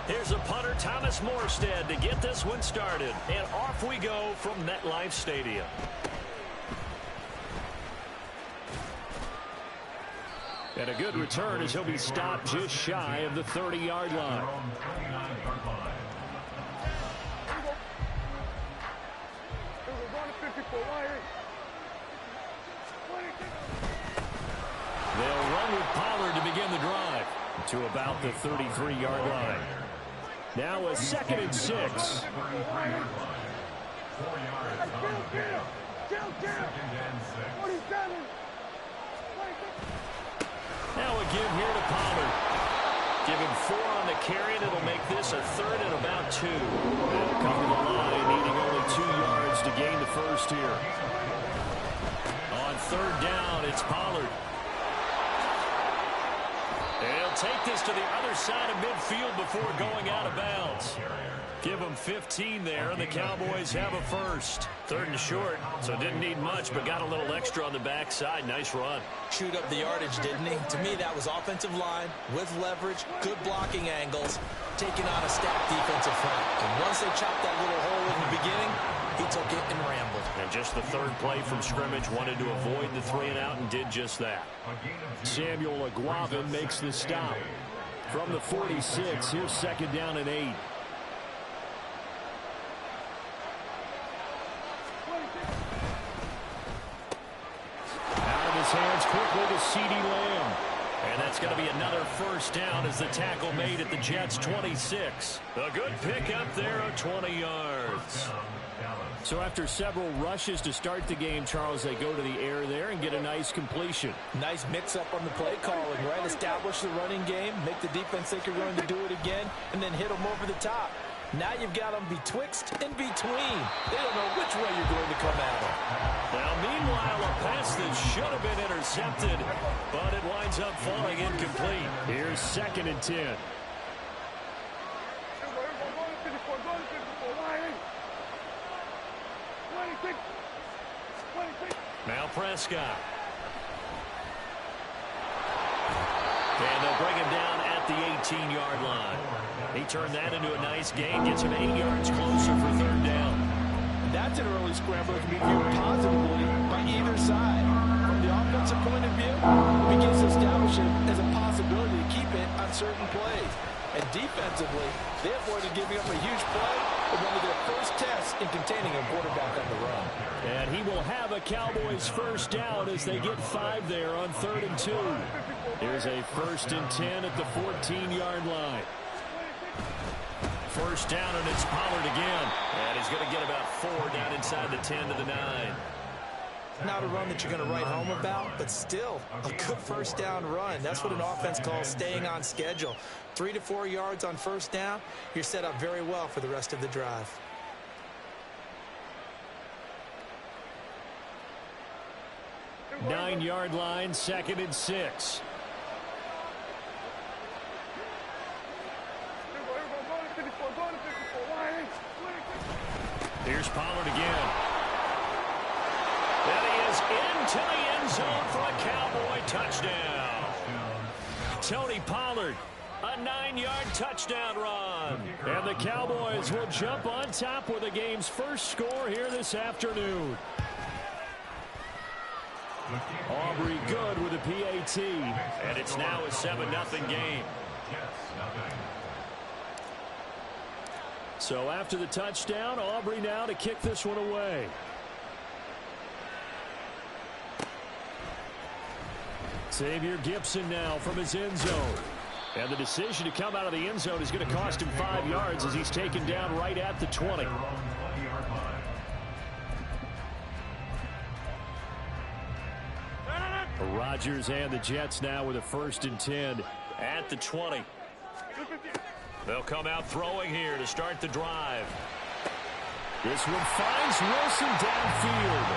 Here's a punter, Thomas Morstead, to get this one started. And off we go from MetLife Stadium. And a good return as he'll be stopped just shy of the 30-yard line. They'll run with Pollard to begin the drive to about the 33-yard line. Now a 2nd and 6. 4 yards on the carry. 2nd and 6. Now a give here to Pollard. Give him 4 on the carry, and it'll make this a 3rd and about 2. They'll come to the line, needing only 2 yards to gain the first here. On 3rd down, it's Pollard. They'll take this to the other side of midfield before going out of bounds. Give them 15 there, and the Cowboys have a first. 3rd and short, so didn't need much, but got a little extra on the backside. Nice run. Chewed up the yardage, didn't he? To me, that was offensive line with leverage, good blocking angles, taking on a stacked defensive front. And once they chopped that little hole in the beginning, he took it and rambled. And just the 3rd play from scrimmage, wanted to avoid the 3-and-out and did just that. Samuel Aguavin makes the stop. From the 46, here's 2nd down and 8. Hands quickly to CeeDee Lamb. And that's going to be another first down as the tackle made at the Jets' 26. A good pickup there of 20 yards. So after several rushes to start the game, Charles, they go to the air there and get a nice completion. Nice mix-up on the play calling, right? Establish the running game, make the defense think you're going to do it again, and then hit them over the top. Now you've got them betwixt and between. They don't know which way you're going to come at them. Now, meanwhile, a pass that should have been intercepted, but it winds up falling incomplete. Here's 2nd and 10. Now Prescott. And they'll bring him down at the 18-yard line. He turned that into a nice gain, gets him 8 yards closer for 3rd down. That's an early scramble that can be viewed positively by either side. From the offensive point of view, it begins to establish it as a possibility to keep it on certain plays. And defensively, they avoided giving up a huge play in one of their first tests in containing a quarterback on the run. And he will have a Cowboys first down as they get 5 there on 3rd and 2. Here's a 1st and 10 at the 14-yard line. First down, and it's Pollard again. And he's going to get about 4 down inside the 10 to the 9. Not a run that you're going to write home about, but still a good first down run. That's what an offense calls staying on schedule. 3 to 4 yards on first down, you're set up very well for the rest of the drive. Nine-yard line, 2nd and 6. Here's Pollard again. And he is into the end zone for a Cowboy touchdown. Tony Pollard, a 9-yard touchdown run. And the Cowboys will jump on top with the game's first score here this afternoon. Aubrey good with a PAT. And it's now a 7-0 game. So after the touchdown, Aubrey now to kick this one away. Xavier Gipson now from his end zone. And the decision to come out of the end zone is going to cost him 5 yards as he's taken down right at the 20. Rodgers and the Jets now with a 1st and 10 at the 20. They'll come out throwing here to start the drive. This one finds Wilson downfield.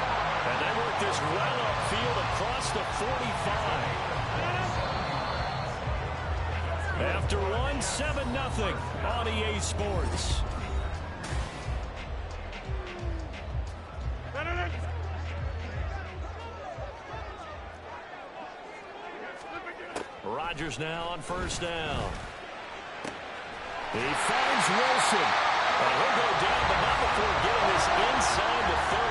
And they work this well upfield across the 45. After one, 7-0 on EA Sports. Rodgers now on first down. He finds Wilson. And he'll go down, but not before getting this inside the 30.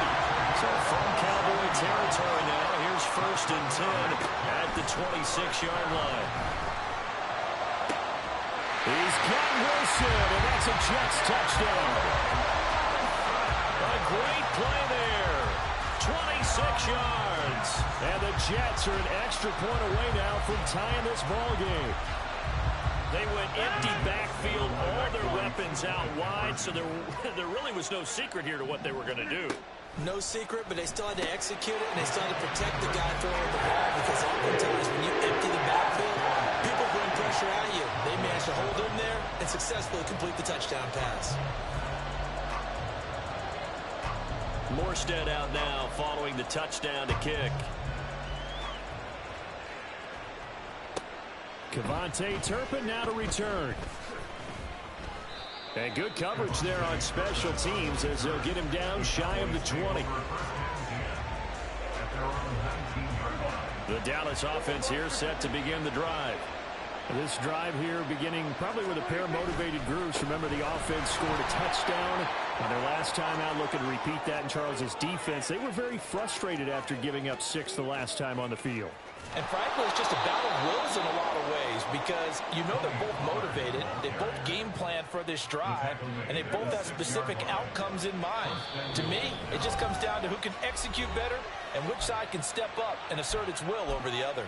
So from Cowboy territory now, here's 1st and 10 at the 26-yard line. He's got Wilson, and that's a Jets touchdown. A great play there. 26 yards. And the Jets are an extra point away now from tying this ball game. They went empty backfield, all their weapons out wide, so there really was no secret here to what they were going to do. No secret, but they still had to execute it, and they still had to protect the guy throwing the ball, because oftentimes when you empty the backfield, people bring pressure at you. They managed to hold him there and successfully complete the touchdown pass. Morstead out now following the touchdown to kick. Kevontae Turpin now to return. And good coverage there on special teams as they'll get him down shy of the 20. The Dallas offense here set to begin the drive. This drive here beginning probably with a pair of motivated groups. Remember, the offense scored a touchdown on their last time out. Looking to repeat that in Charles's defense. They were very frustrated after giving up 6 the last time on the field. And frankly, it's just a battle of wills in a lot of ways, because you know they're both motivated, they both game plan for this drive, and they both have specific outcomes in mind. To me, it just comes down to who can execute better and which side can step up and assert its will over the other.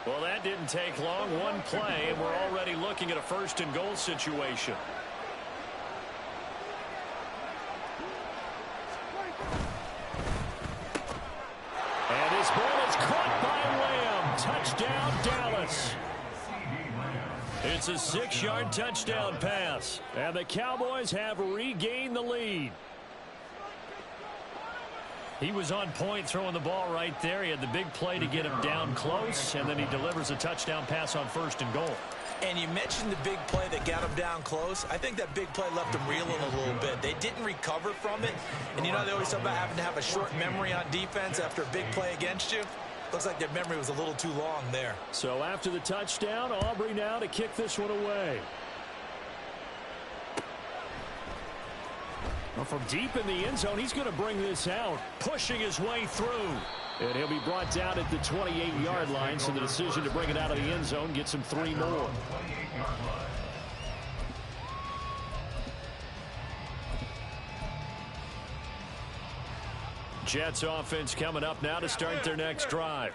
Well, that didn't take long. One play, and we're already looking at a 1st and goal situation. And this ball is caught by Lamb. Touchdown, Dallas. It's a 6-yard touchdown pass, and the Cowboys have regained the lead. He was on point throwing the ball right there. He had the big play to get him down close, and then he delivers a touchdown pass on 1st and goal. And you mentioned the big play that got him down close. I think that big play left him reeling a little bit. They didn't recover from it. And you know, they always talk about having to have a short memory on defense after a big play against you. Looks like their memory was a little too long there. So after the touchdown, Aubrey now to kick this one away. Well, from deep in the end zone, he's going to bring this out, pushing his way through. And he'll be brought down at the 28-yard line, so the decision to bring it out of the end zone gets him 3 more. Jets offense coming up now to start their next drive.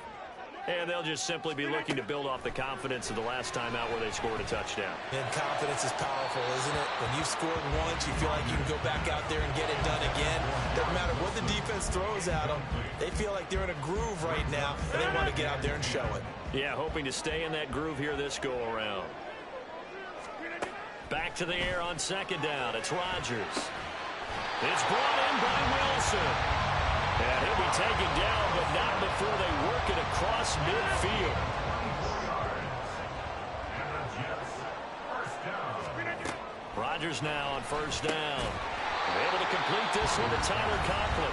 And they'll just simply be looking to build off the confidence of the last time out where they scored a touchdown. And confidence is powerful, isn't it? When you've scored once, you feel like you can go back out there and get it done again. Doesn't matter what the defense throws at them. They feel like they're in a groove right now, and they want to get out there and show it. Yeah, hoping to stay in that groove here this go-around. Back to the air on second down. It's Rodgers. It's brought in by Wilson. And he'll be taken down, but not before they work it across midfield. Rodgers now on first down. Able to complete this one to Tyler Conklin.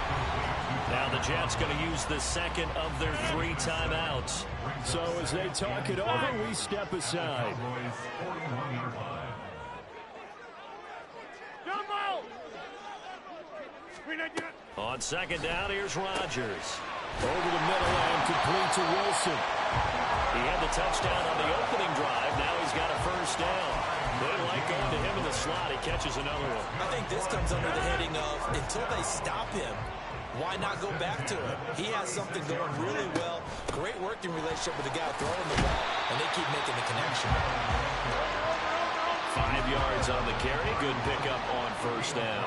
Now the Jets going to use the second of their 3 timeouts. So as they talk it over, we step aside. On second down, here's Rodgers. Over the middle and complete to Wilson. He had the touchdown on the opening drive. Now he's got a first down. They like going to him in the slot. He catches another one. I think this comes under the heading of until they stop him, why not go back to him? He has something going really well. Great working relationship with the guy throwing the ball, and they keep making the connection. 5 yards on the carry. Good pickup on first down.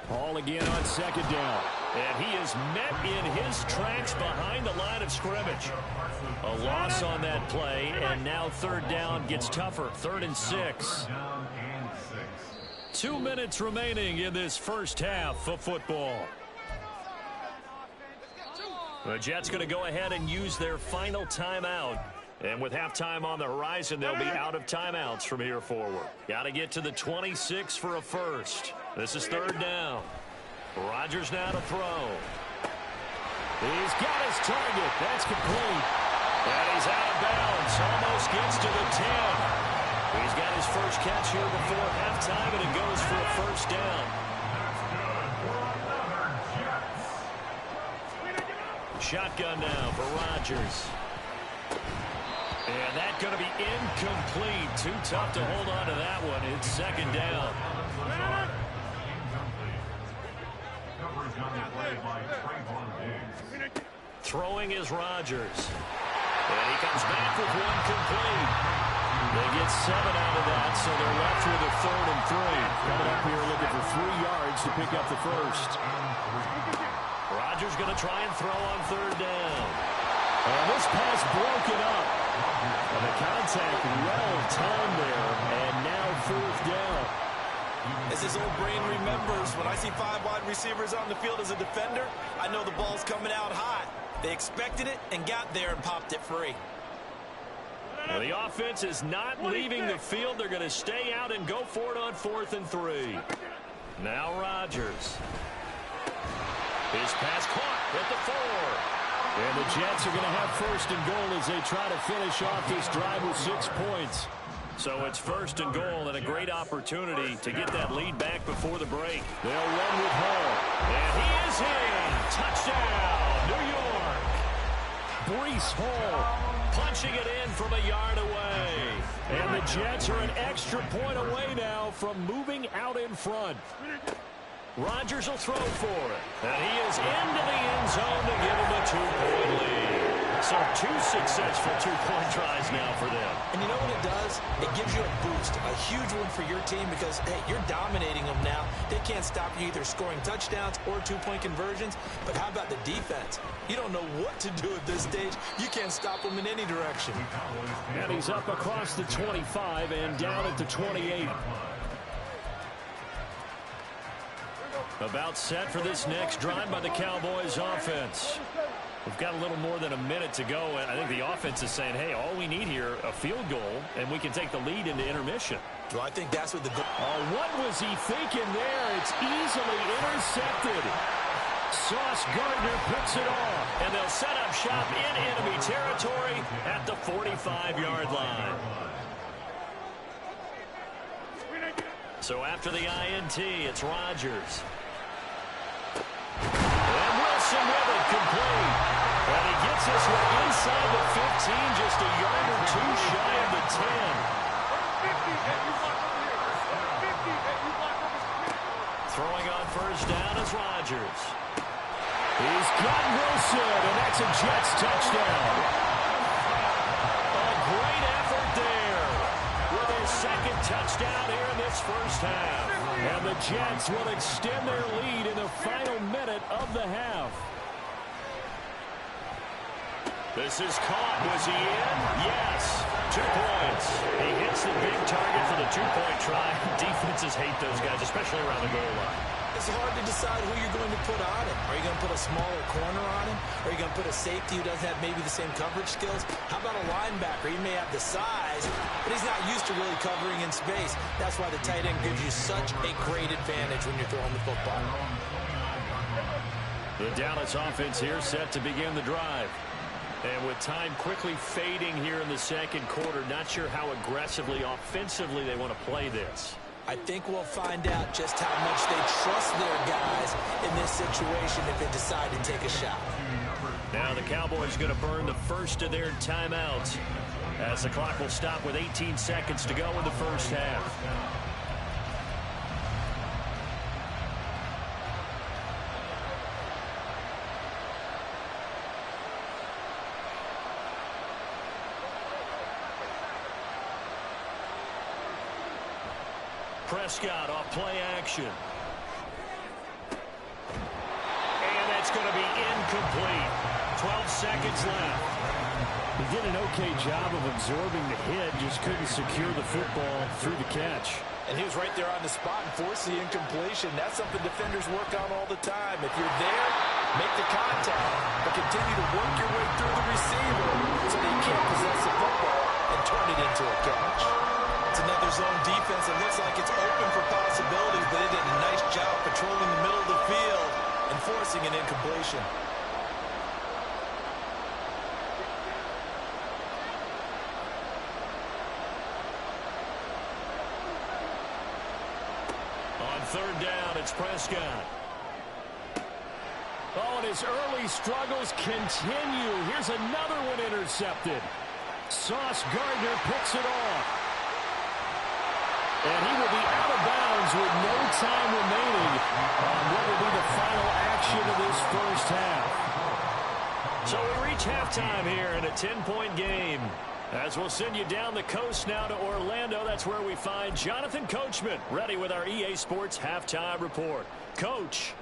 Ball again on second down. And he is met in his tracks behind the line of scrimmage. A loss on that play, and now third down gets tougher. 3rd and 6. 2 minutes remaining in this first half of football. The Jets going to go ahead and use their final timeout. And with halftime on the horizon, they'll be out of timeouts from here forward. Got to get to the 26 for a first. This is third down. Rodgers now to throw. He's got his target. That's complete. And he's out of bounds. Almost gets to the 10. He's got his first catch here before halftime, and it goes for a first down. Shotgun now for Rodgers. And that's going to be incomplete. Too tough to hold on to that one. It's second down. Throwing is Rodgers. And he comes back with one complete. They get 7 out of that, so they're left with a 3rd and 3. Coming up here looking for 3 yards to pick up the first. Rodgers going to try and throw on third down. And this pass broken up. And the contact well timed there, and now 4th down. As his old brain remembers, when I see 5 wide receivers on the field as a defender, I know the ball's coming out hot. They expected it and got there and popped it free. Well, the offense is not leaving the field. They're going to stay out and go for it on 4th and 3. Now Rodgers. His pass caught at the 4. And the Jets are going to have first and goal as they try to finish off this drive with 6 points. So it's first and goal and a great opportunity to get that lead back before the break. They'll run with Hall. And he is in. Touchdown, New York. Breece Hall punching it in from a yard away. And the Jets are an extra point away now from moving out in front. Rodgers will throw for it. And he is into the end zone to give him a 2-point lead. So 2 successful 2-point tries now for them. And you know what it does? It gives you a boost, a huge one for your team because, hey, you're dominating them now. They can't stop you either scoring touchdowns or 2-point conversions. But how about the defense? You don't know what to do at this stage. You can't stop them in any direction. And he's up across the 25 and down at the 28. About set for this next drive by the Cowboys offense. We've got a little more than a minute to go, and I think the offense is saying, hey, all we need here, a field goal, and we can take the lead into intermission. Well, I think that's what the goal. Oh, what was he thinking there? It's easily intercepted. Sauce Gardner picks it off, and they'll set up shop in enemy territory at the 45-yard line. So after the INT, it's Rodgers. just a yard or two shy of the 10. Throwing on first down is Rodgers. He's got Wilson, and that's a Jets touchdown. A great effort there with his second touchdown here in this first half. And the Jets will extend their lead in the final minute of the half. This is caught. Was he in? Yes. 2 points. He hits the big target for the two-point try. Defenses hate those guys, especially around the goal line. It's hard to decide who you're going to put on him. Are you going to put a smaller corner on him? Are you going to put a safety who doesn't have maybe the same coverage skills? How about a linebacker? He may have the size, but he's not used to really covering in space. That's why the tight end gives you such a great advantage when you're throwing the football. The Dallas offense here set to begin the drive. And with time quickly fading here in the second quarter, not sure how aggressively, offensively they want to play this. I think we'll find out just how much they trust their guys in this situation if they decide to take a shot. Now the Cowboys going to burn the first of their timeouts as the clock will stop with 18 seconds to go in the first half. Prescott off play action. And that's going to be incomplete. 12 seconds left. He did an okay job of absorbing the hit, just couldn't secure the football through the catch. And he was right there on the spot and forced the incompletion. That's something defenders work on all the time. If you're there, make the contact, but continue to work your way through the receiver so that you can't possess the football and turn it into a catch. It's another zone defense that looks like it's open for possibilities, but they did a nice job patrolling the middle of the field and forcing an incompletion. On third down, it's Prescott. Oh, and his early struggles continue. Here's another one intercepted. Sauce Gardner picks it off. And he will be out of bounds with no time remaining on what will be the final action of this first half. So we reach halftime here in a 10-point game. As we'll send you down the coast now to Orlando, that's where we find Jonathan Coachman, ready with our EA Sports Halftime Report. Coach,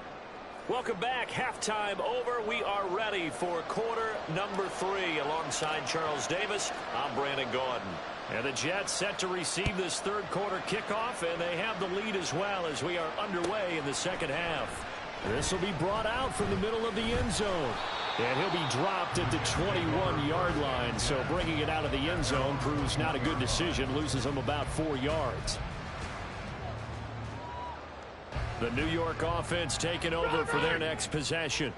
welcome back. Halftime over. We are ready for quarter number 3 alongside Charles Davis. I'm Brandon Gaudin. And the Jets set to receive this third quarter kickoff, and they have the lead as well as we are underway in the second half. This will be brought out from the middle of the end zone. And he'll be dropped at the 21-yard line, so bringing it out of the end zone proves not a good decision, loses him about 4 yards. The New York offense taking over for their next possession.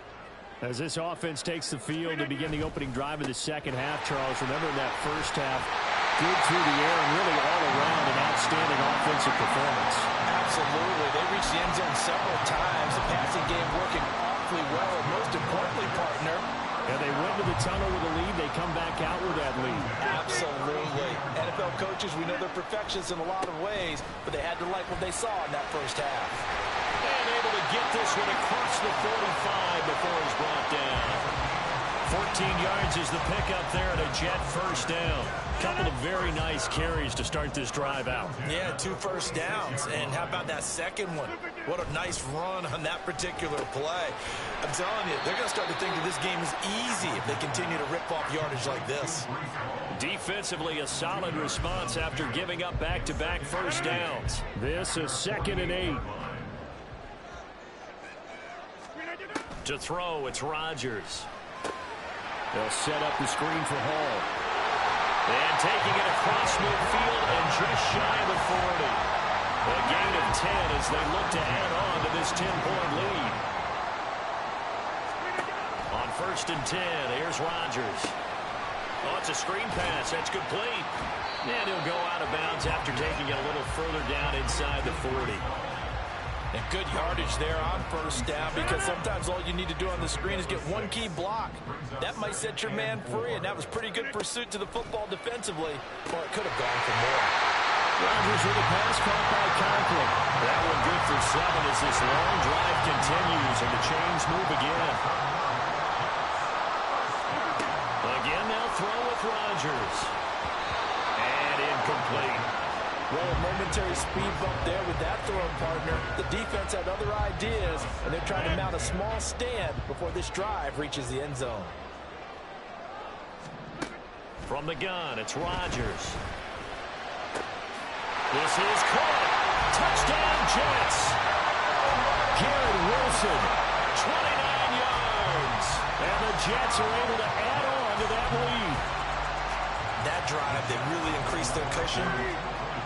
As this offense takes the field to begin the opening drive of the second half, Charles, remember in that first half, good through the air and really all around an outstanding offensive performance. Absolutely. They reached the end zone several times. The passing game working awfully well, and most importantly, partner. And they went to the tunnel with a lead. They come back out with that lead. Absolutely. NFL coaches, we know they're perfectionists in a lot of ways, but they had to like what they saw in that first half. And able to get this one across the 45 before he's brought down. 14 yards is the pickup there at a Jet first down. Couple of very nice carries to start this drive out. Yeah, 2 first downs. And how about that second one? What a nice run on that particular play. I'm telling you, they're going to start to think that this game is easy if they continue to rip off yardage like this. Defensively, a solid response after giving up back-to-back first downs. This is 2nd and 8. To throw, it's Rodgers. They'll set up the screen for Hall. And taking it across midfield and just shy of the 40. A gain of 10 as they look to add on to this 10-point lead. On 1st and 10, here's Rodgers. Oh, it's a screen pass. That's complete. And he'll go out of bounds after taking it a little further down inside the 40. And good yardage there on first down, because sometimes all you need to do on the screen is get one key block. That might set your man free, and that was pretty good pursuit to the football defensively, or it could have gone for more. Rodgers with a pass caught by Conklin. That one good for 7 as this long drive continues, and the chains move again. Again, they'll throw with Rodgers. And incomplete. Well, a momentary speed bump there with that throwing partner. The defense had other ideas, and they're trying to mount a small stand before this drive reaches the end zone. From the gun, it's Rodgers. This is caught. Touchdown, Jets. Garrett Wilson, 29 yards. And the Jets are able to add on to that lead. That drive, they really increased their cushion.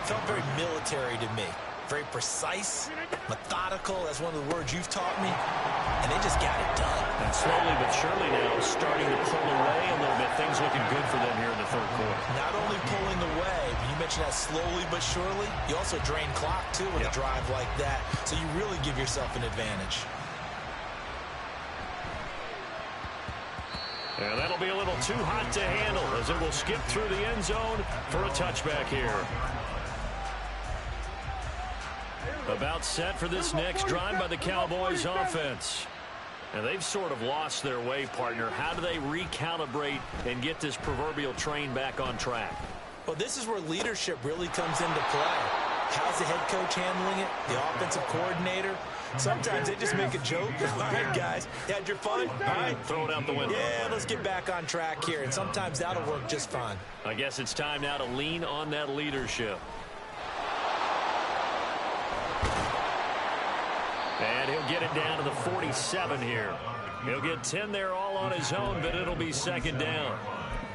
Felt very military to me. Very precise, methodical. That's one of the words you've taught me. And they just got it done. And slowly but surely now starting to pull away a little bit. Things looking good for them here in the third quarter. Not only pulling away, but you mentioned that slowly but surely. You also drain clock, too, with a drive like that. So you really give yourself an advantage. And that'll be a little too hot to handle as it will skip through the end zone for a touchback here. About set for this next drive by the Cowboys offense. And they've sort of lost their way, partner. How do they recalibrate and get this proverbial train back on track? Well, this is where leadership really comes into play. How's the head coach handling it? The offensive coordinator? Sometimes they just make a joke. All right, guys, you had your fun? All right, throw it out the window. Yeah, let's get back on track here. And sometimes that'll work just fine. I guess it's time now to lean on that leadership. And he'll get it down to the 47 here. He'll get 10 there all on his own, but it'll be second down.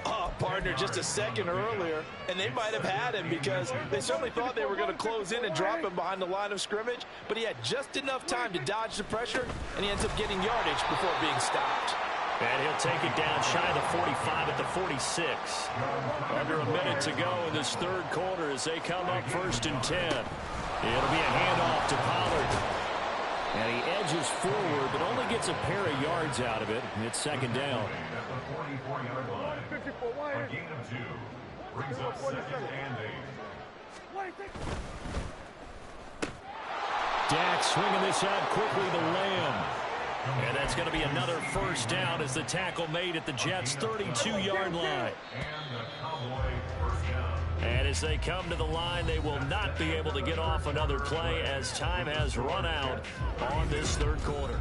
Oh, partner, just a second earlier, and they might have had him because they certainly thought they were going to close in and drop him behind the line of scrimmage, but he had just enough time to dodge the pressure, and he ends up getting yardage before being stopped. And he'll take it down shy of the 45 at the 46. Under a minute to go in this third quarter as they come up 1st and 10. It'll be a handoff to Pollard. And he edges forward, but only gets a pair of yards out of it. And it's second down. At the 44-yard line, a gain of 2 brings up 2nd and 8. Dak swinging this out quickly to Lamb. And that's going to be another first down as the tackle made at the Jets' 32-yard line. And the Cowboy first down. And as they come to the line, they will not be able to get off another play as time has run out on this third quarter.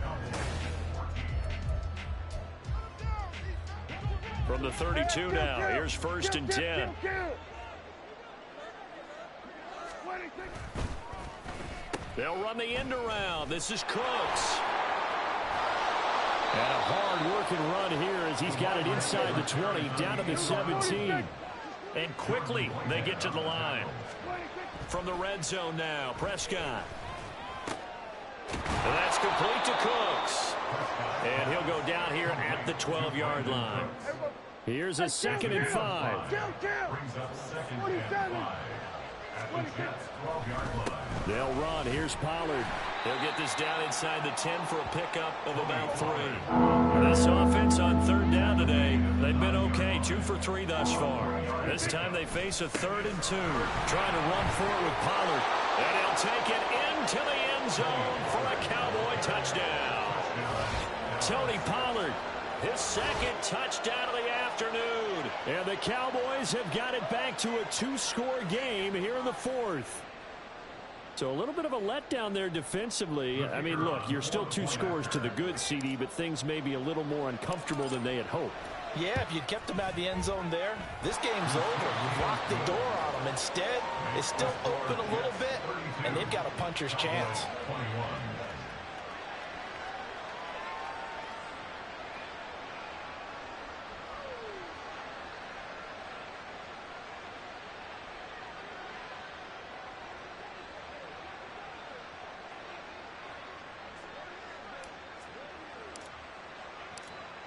From the 32 now, here's 1st and 10. They'll run the end around. This is Cooks. And a hard-working run here as he's got it inside the 20, down to the 17. And quickly, they get to the line. From the red zone now, Prescott. And that's complete to Cooks. And he'll go down here at the 12-yard line. Here's a 2nd and 5. Brings up 2nd and 5. At the Jets' 12-yard line. They'll run. Here's Pollard. He'll get this down inside the 10 for a pickup of about 3. This offense on 3rd down today, they've been okay, 2 for 3 thus far. This time they face a 3rd and 2. Trying to run for it with Pollard. And he'll take it into the end zone for a Cowboy touchdown. Tony Pollard, his 2nd touchdown of the afternoon. And the Cowboys have got it back to a 2-score game here in the 4th. So a little bit of a letdown there defensively. I mean, look, you're still 2 scores to the good, CD, but things may be a little more uncomfortable than they had hoped. Yeah, if you'd kept them out of the end zone there, this game's over. You've locked the door on them. Instead, it's still open a little bit, and they've got a puncher's chance. 21.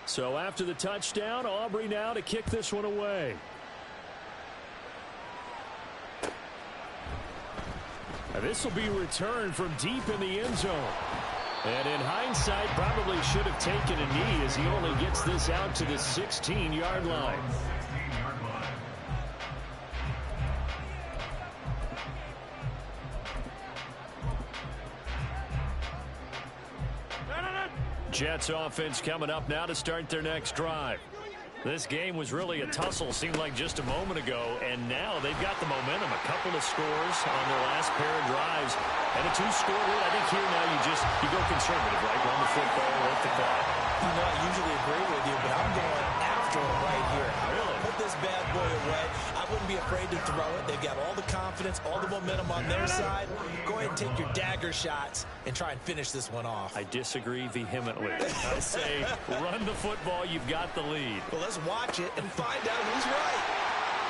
So after the touchdown, Aubrey now to kick this one away. This will be returned from deep in the end zone. And in hindsight, probably should have taken a knee as he only gets this out to the 16-yard line. Jets offense coming up now to start their next drive. This game was really a tussle, seemed like just a moment ago, and now they've got the momentum. A couple of scores on their last pair of drives, and a 2-score lead. I think here now you go conservative, right? Run the football, work the clock. You know, I usually agree with you, but I'm going after it right here. Really? Put this bad boy away. I wouldn't be afraid to throw it. They've got all the confidence, all the momentum on their side. Go ahead and take your dagger shots and try and finish this one off. I disagree vehemently. I say run the football. You've got the lead. Well, let's watch it and find out who's right.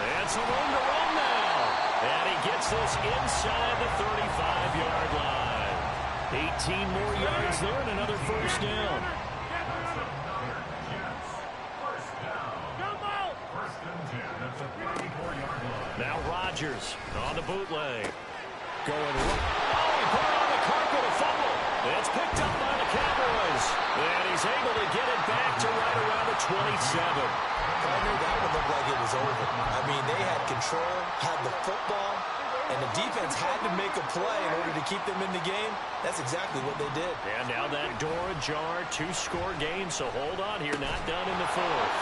And some room to run now. And he gets this inside the 35-yard line. 18 more yards there and another first down. Now Rodgers on the bootleg. Going right. Oh, he put it on the carpet, a fumble. It's picked up by the Cowboys. And he's able to get it back to right around the 27. Partner, that would look like it was over. I mean, they had control, had the football, and the defense had to make a play in order to keep them in the game. That's exactly what they did. And now that door ajar, 2-score game, so hold on here, not done in the fourth.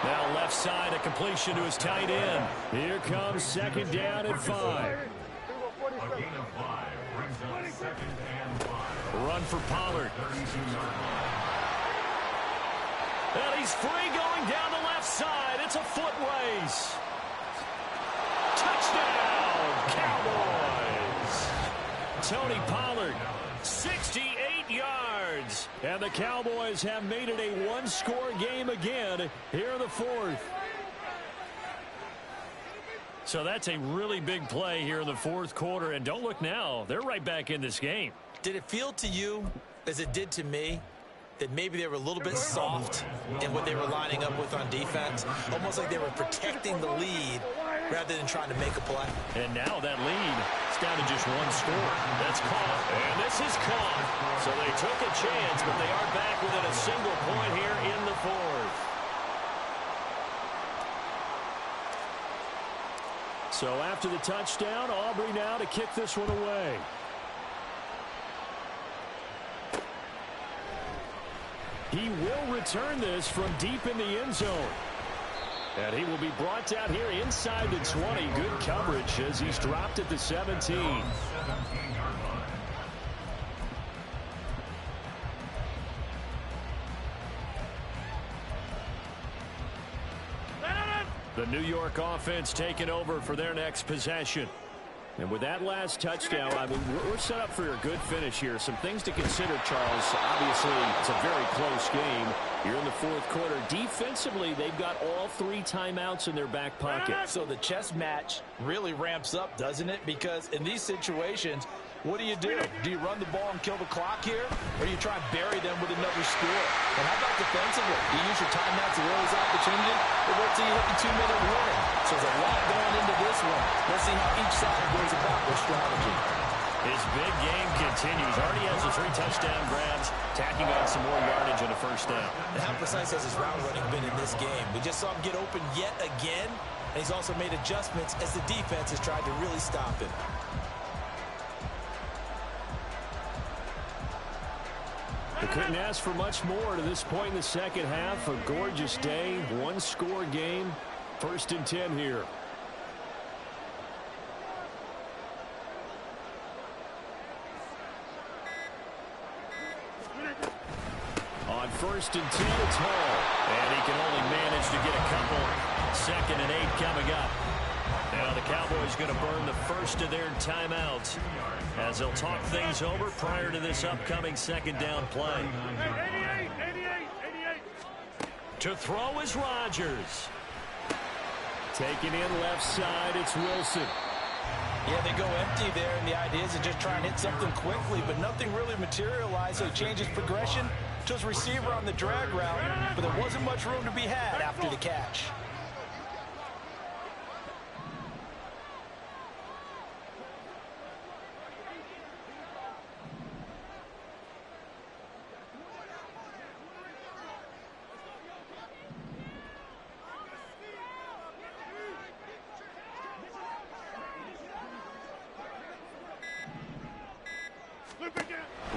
Now left side, a completion to his tight end. Here comes second down at 5. A gain of 5 brings up second and 5. Run for Pollard. And he's free going down the left side. It's a foot race. Touchdown, Cowboys. Tony Pollard, 68 yards. And the Cowboys have made it a 1-score game again here in the fourth. So that's a really big play here in the fourth quarter. And don't look now, they're right back in this game. Did it feel to you, as it did to me, that maybe they were a little bit soft in what they were lining up with on defense? Almost like they were protecting the lead rather than trying to make a play. And now that lead is down to just 1 score. That's caught. And this is caught. So they took a chance, but they are back within a single point here in the fourth. So after the touchdown, Aubrey now to kick this one away. He will return this from deep in the end zone. And he will be brought down here inside the 20. Good coverage as he's dropped at the 17. The New York offense taking over for their next possession. And with that last touchdown, I mean, we're set up for a good finish here. Some things to consider, Charles. Obviously, it's a very close game. You're in the fourth quarter. Defensively, they've got all 3 timeouts in their back pocket. So the chess match really ramps up, doesn't it? Because in these situations, what do? Do you run the ball and kill the clock here? Or do you try and bury them with another score? And how about defensively? Do you use your timeouts to realize opportunity? Or wait till you hit the 2-minute warning? So there's a lot going into this one. Let's see how each side goes about their strategy. His big game continues. Already has the 3 touchdown grabs, tacking on some more yardage and a first down. And how precise has his route running been in this game? We just saw him get open yet again, and he's also made adjustments as the defense has tried to really stop him. They couldn't ask for much more to this point in the second half. A gorgeous day, 1-score game. First and 10 here. On first and 10, it's Hall. And he can only manage to get a couple. 2nd and 8 coming up. Now the Cowboys going to burn the first of their timeouts as they'll talk things over prior to this upcoming second down play. 88. To throw is Rodgers. Taking in left side, it's Wilson. Yeah, they go empty there, and the idea is to just try and hit something quickly, but nothing really materialized, so he changes progression to his receiver on the drag route, but there wasn't much room to be had after the catch.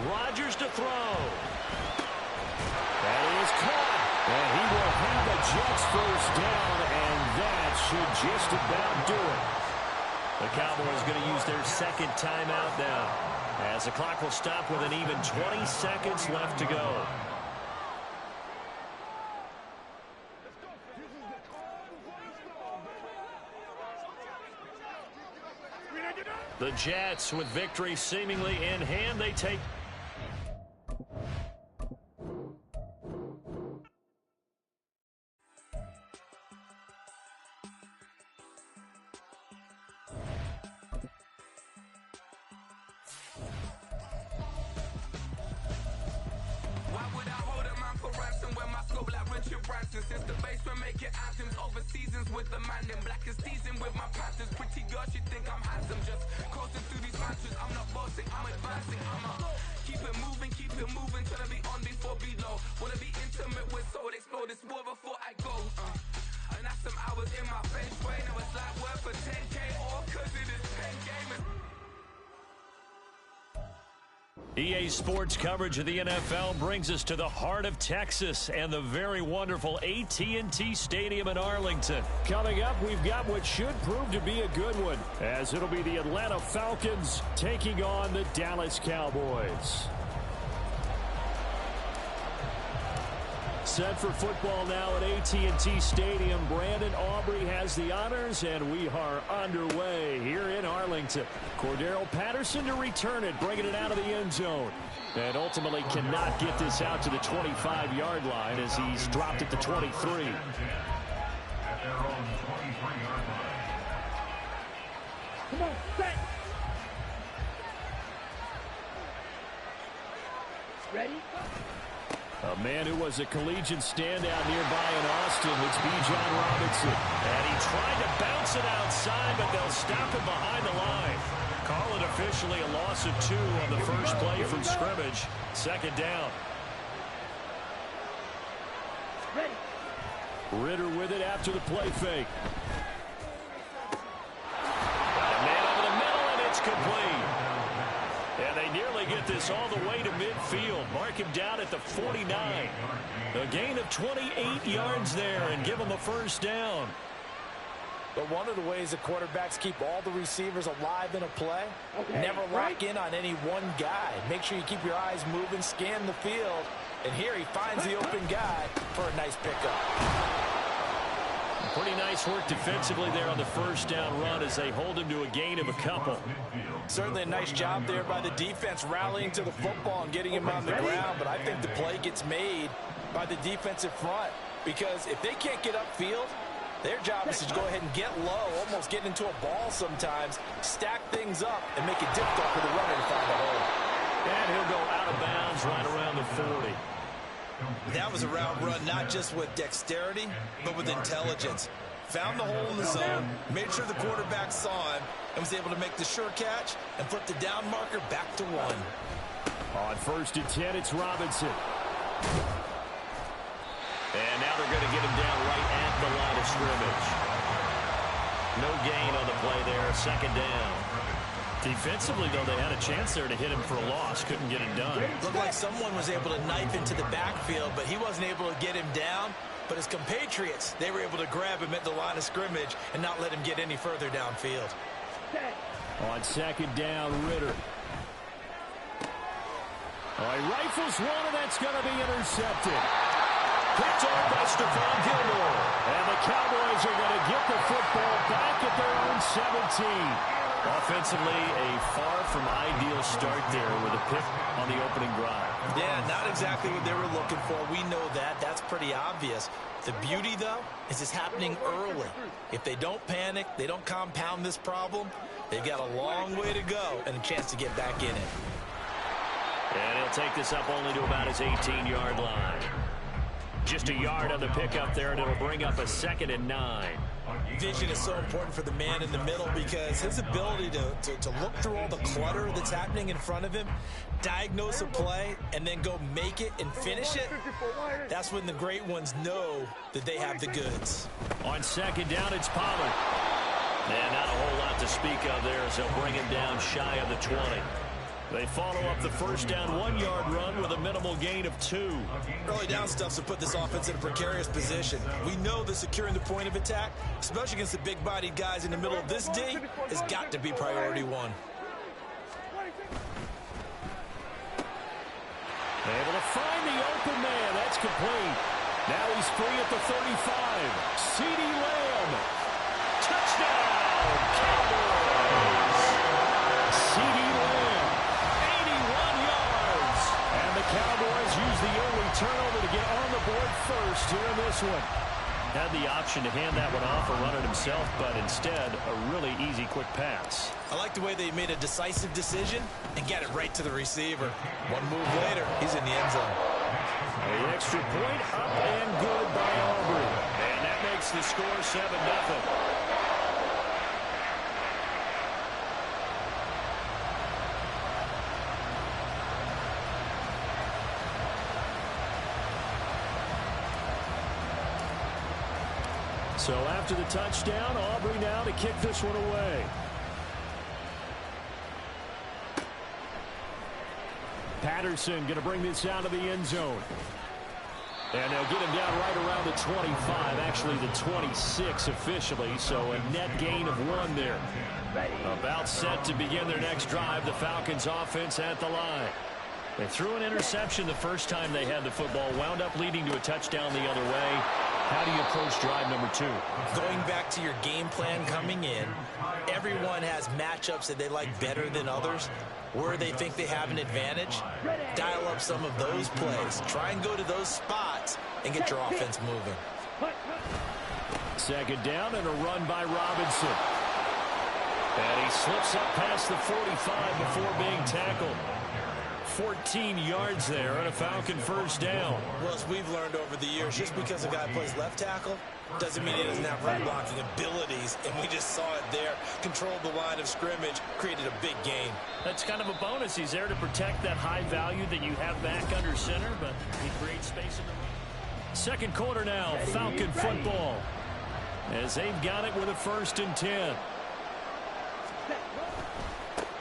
Rodgers to throw. That is caught. And he will have a Jets first down, and that should just about do it. The Cowboys going to use their second timeout now, as the clock will stop with an even 20 seconds left to go. The Jets, with victory seemingly in hand, they take... Since the basement making anthems over seasons with the man in black is teasing with my Panthers. Pretty girl, she think I'm handsome. Just coasting through these mansions. I'm not bossing, I'm advancing. Keep it moving till I be on before below. Wanna be intimate with soul, explore this war before I go. And that's some hours in my bench way. Now it's like worth for 10K all cause it is 10 gamers. EA Sports coverage of the NFL brings us to the heart of Texas and the very wonderful AT&T Stadium in Arlington. Coming up, we've got what should prove to be a good one, as it'll be the Atlanta Falcons taking on the Dallas Cowboys. Set for football now at AT&T Stadium. Brandon Aubrey has the honors, and we are underway here in Arlington. Cordero Patterson to return it, bringing it out of the end zone. And ultimately cannot get this out to the 25-yard line as he's dropped at the 23. At their own 23-yard line. Come on, set. Ready? A man who was a collegiate standout nearby in Austin. It's Bijan Robinson. And he tried to bounce it outside, but they'll stop him behind the line. Call it officially a loss of 2 on the first play from scrimmage. Second down. Ritter with it after the play fake. Got a man over the middle, and it's complete. And they nearly get this all the way to midfield. Mark him down at the 49. A gain of 28 yards there and give him a first down. But one of the ways the quarterbacks keep all the receivers alive in a play, never lock in on any one guy. Make sure you keep your eyes moving, scan the field. And here he finds the open guy for a nice pickup. Pretty nice work defensively there on the first down run as they hold him to a gain of a couple. Certainly a nice job there by the defense rallying to the football and getting him on the ground. But I think the play gets made by the defensive front, because if they can't get upfield, their job is to go ahead and get low, almost get into a ball sometimes, stack things up, and make it difficult for the runner to find a hole. And he'll go out of bounds right around the 40. That was a route run not just with dexterity, but with intelligence. Found the hole in the zone, made sure the quarterback saw him, and was able to make the sure catch and flip the down marker back to 1. On first and 10, it's Robinson. And now they're going to get him down right at the line of scrimmage. No gain on the play there, second down. Defensively, though, they had a chance there to hit him for a loss. Couldn't get it done. Looked like someone was able to knife into the backfield, but he wasn't able to get him down. But his compatriots, they were able to grab him at the line of scrimmage and not let him get any further downfield. On second down, Ritter. He rifles one, and that's going to be intercepted. Picked off by Stephon Gilmore. And the Cowboys are going to get the football back at their own 17. Offensively, a far from ideal start there with a pick on the opening drive. Yeah, not exactly what they were looking for. We know that. That's pretty obvious. The beauty, though, is it's happening early. If they don't panic, they don't compound this problem, they've got a long way to go and a chance to get back in it. And he'll take this up only to about his 18-yard line. Just a yard on the pickup there, and it'll bring up a 2nd and 9. Vision is so important for the man in the middle, because his ability to look through all the clutter that's happening in front of him, diagnose a play, and then go make it and finish it, that's when the great ones know that they have the goods. On second down, it's Pollard. And not a whole lot to speak of there as they'll bring him down shy of the 20. They follow up the first down 1-yard run with a minimal gain of 2. Early down stuff's to put this offense in a precarious position. We know that securing the point of attack, especially against the big-bodied guys in the middle of this D, has got to be priority one. Able to find the open man. That's complete. Now he's free at the 35. CeeDee Lamb. Touchdown, Cowboys. CeeDee Lamb, 81 yards. And the Cowboys use the early turnover to get on the board first here in this one. Had the option to hand that one off or run it himself, but instead, a really easy, quick pass. I like the way they made a decisive decision and get it right to the receiver. One move later, he's in the end zone. The extra point up and good by Aubrey. And that makes the score 7-0. So after the touchdown, Aubrey now to kick this one away. Patterson going to bring this out of the end zone. And they'll get him down right around the 25, actually the 26 officially, so a net gain of 1 there. About set to begin their next drive, the Falcons offense at the line. They threw an interception the first time they had the football, wound up leading to a touchdown the other way. How do you approach drive number 2? Going back to your game plan coming in, everyone has matchups that they like better than others, where they think they have an advantage. Dial up some of those plays. Try and go to those spots and get your offense moving. Second down and a run by Robinson. And he slips up past the 45 before being tackled. 14 yards there and a Falcon first down. Well, as we've learned over the years, just because a guy plays left tackle doesn't mean he doesn't have run blocking abilities, and we just saw it there. Controlled the line of scrimmage, created a big gain. That's kind of a bonus. He's there to protect that high value that you have back under center, but he creates space in the run. Second quarter now, Falcon football, as they've got it with a 1st and 10.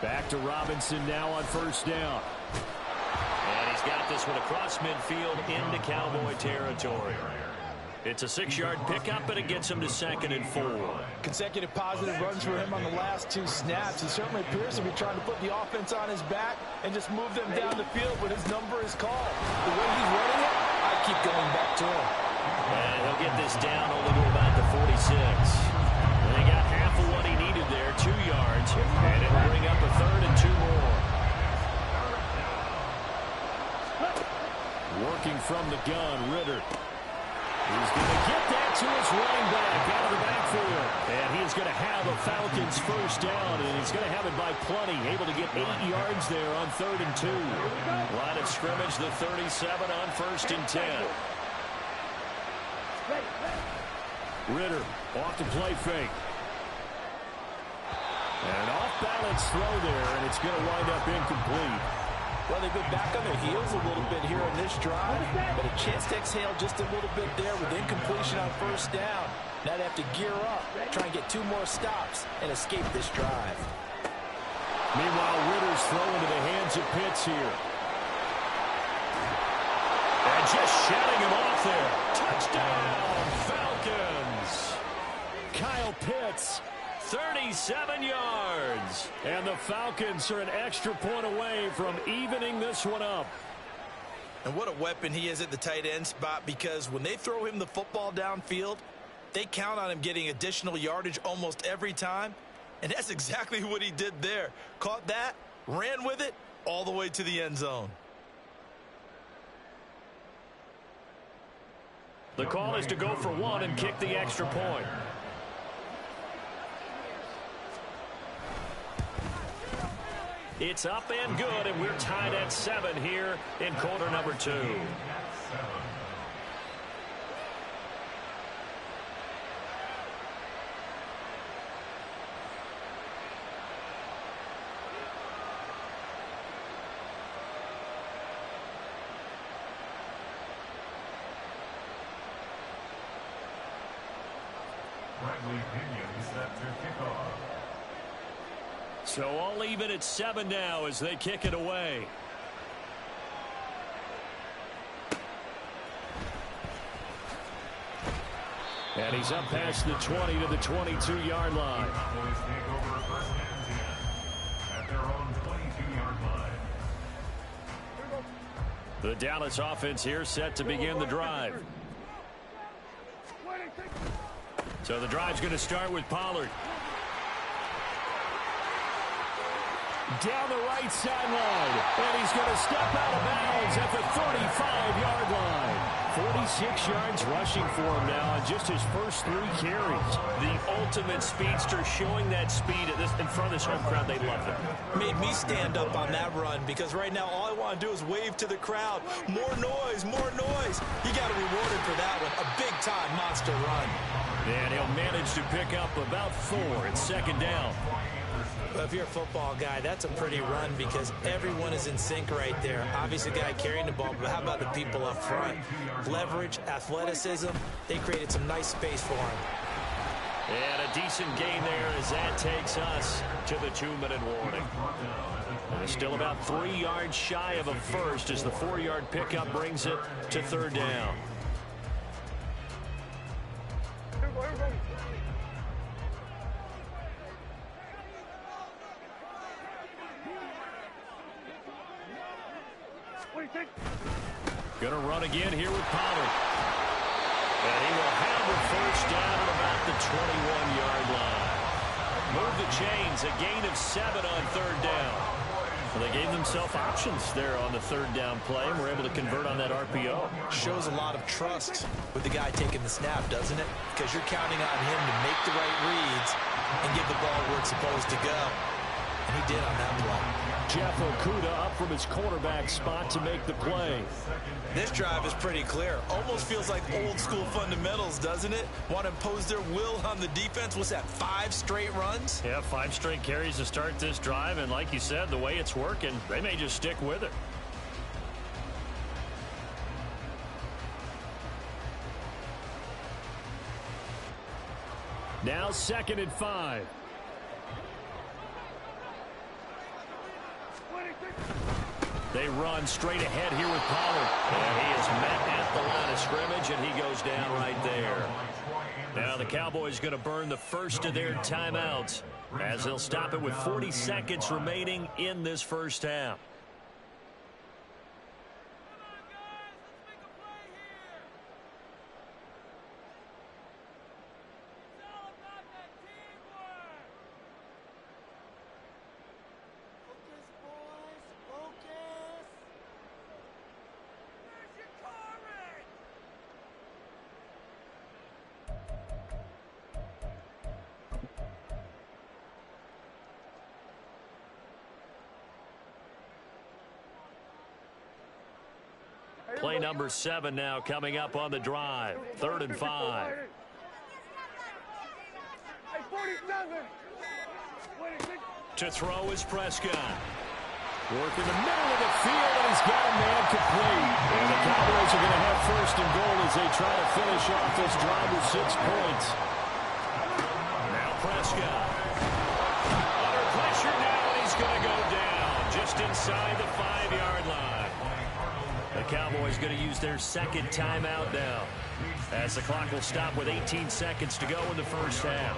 Back to Robinson now on first down. And he's got this one across midfield into Cowboy territory. It's a 6-yard pickup, and it gets him to 2nd and 4. Consecutive positive runs for him on the last 2 snaps. He certainly appears to be trying to put the offense on his back and just move them down the field when his number is called. The way he's running it, I keep going back to him. And he'll get this down only to about the 46. And they got half of what he needed there, 2 yards, and it'll bring up a 3rd and 2 more. Working from the gun, Ritter. He's going to get that to his running back out of the backfield. And he's going to have a Falcons first down, and he's going to have it by plenty. Able to get 8 yards there on 3rd and 2. Line of scrimmage, the 37 on 1st and 10. Ritter off the play fake. And an off-balance throw there, and it's going to wind up incomplete. Well, they've been back on their heels a little bit here in this drive, but a chance to exhale just a little bit there with incompletion on first down. Now they have to gear up, try and get 2 more stops, and escape this drive. Meanwhile, Ritter's throw into the hands of Pitts here. And just shutting him off there. Touchdown, Falcons! Kyle Pitts, 37 yards. And the Falcons are an extra point away from evening this one up. And what a weapon he is at the tight end spot, because when they throw him the football downfield, they count on him getting additional yardage almost every time. And that's exactly what he did there. Caught that, ran with it, all the way to the end zone. The call is to go for 1 and kick the extra point. It's up and good, and we're tied at 7 here in quarter number 2. Bradley Pinion set to kick off. So all even at 7 now as they kick it away. And he's up past the 20 to the 22-yard line. Cowboys take over first and 10 at their own 22-yard line. The Dallas offense here set to begin the drive. So the drive's going to start with Pollard. Down the right sideline. And he's going to step out of bounds at the 35-yard line. 46 yards rushing for him now on just his first 3 carries. The ultimate speedster, showing that speed in front of this home crowd. They love that. Made me stand up on that run because right now all I want to do is wave to the crowd. More noise, more noise. You got to reward him for that one. A big-time monster run. And he'll manage to pick up about 4 at second down. Well, if you're a football guy, that's a pretty run because everyone is in sync right there. Obviously, the guy carrying the ball, but how about the people up front? Leverage, athleticism, they created some nice space for him. And a decent gain there as that takes us to the 2-minute warning. And still about 3 yards shy of a first as the 4-yard pickup brings it to 3rd down. Going to run again here with Pollard. And he will have the first down at about the 21-yard line. Move the chains, a gain of 7 on 3rd down. Well, they gave themselves options there on the 3rd down play and were able to convert on that RPO. Shows a lot of trust with the guy taking the snap, doesn't it? Because you're counting on him to make the right reads and give the ball where it's supposed to go. And he did on that play. Jeff Okudah up from his quarterback spot to make the play. This drive is pretty clear. Almost feels like old school fundamentals, doesn't it? Want to impose their will on the defense. What's that, 5 straight runs? Yeah, 5 straight carries to start this drive. And like you said, the way it's working, they may just stick with it. Now 2nd and 5. They run straight ahead here with Pollard. And he is met at the line of scrimmage, and he goes down right there. Now the Cowboys going to burn the first of their timeouts as they'll stop it with 40 seconds remaining in this first half. Play number 7 now coming up on the drive. 3rd and 5. To throw is Prescott. Work in the middle of the field, and he's got a man complete. And the Cowboys are going to have 1st and goal as they try to finish off this drive with 6 points. Now Prescott. Under pressure now, and he's going to go down just inside the 5-yard line. The Cowboys going to use their 2nd timeout now as the clock will stop with 18 seconds to go in the first half.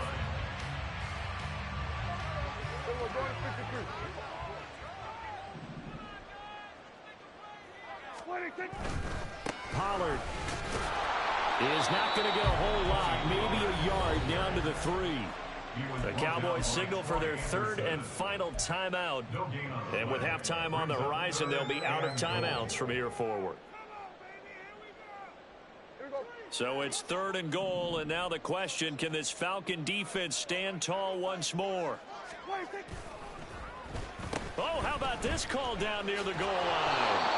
Pollard is not going to get a whole lot, maybe a yard down to the 3. The Cowboys signal for their 3rd and final timeout. And with halftime on the horizon, they'll be out of timeouts from here forward. So it's 3rd and goal, and now the question, can this Falcon defense stand tall once more? Oh, how about this call down near the goal line?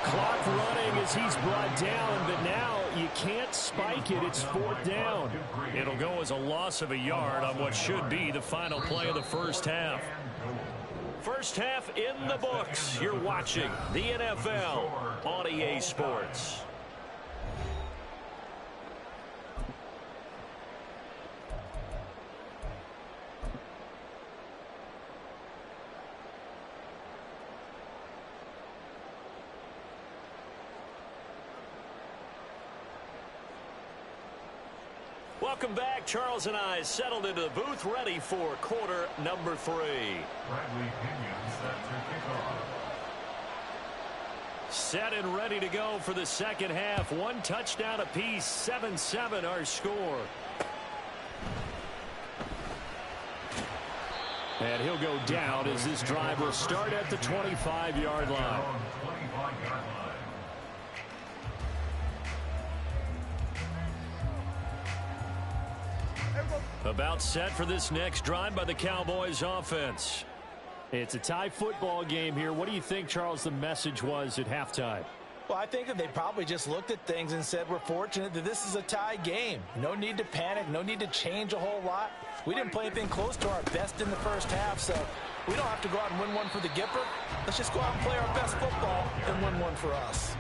Clock running as he's brought down, but now you can't spike it. It's 4th down. It'll go as a loss of a yard on what should be the final play of the first half. First half in the books. You're watching the NFL on EA Sports. Welcome back. Charles and I settled into the booth, ready for quarter number 3. Bradley Pinion set to kick off. Set and ready to go for the second half. 1 touchdown apiece, 7-7 our score. And he'll go down as this drive will start at the 25-yard line. About set for this next drive by the Cowboys offense. It's a tie football game here. What do you think, Charles, the message was at halftime? Well, I think that they probably just looked at things and said, we're fortunate that this is a tie game. No need to panic. No need to change a whole lot. We didn't play anything close to our best in the first half, so we don't have to go out and win one for the Gipper. Let's just go out and play our best football and win one for us.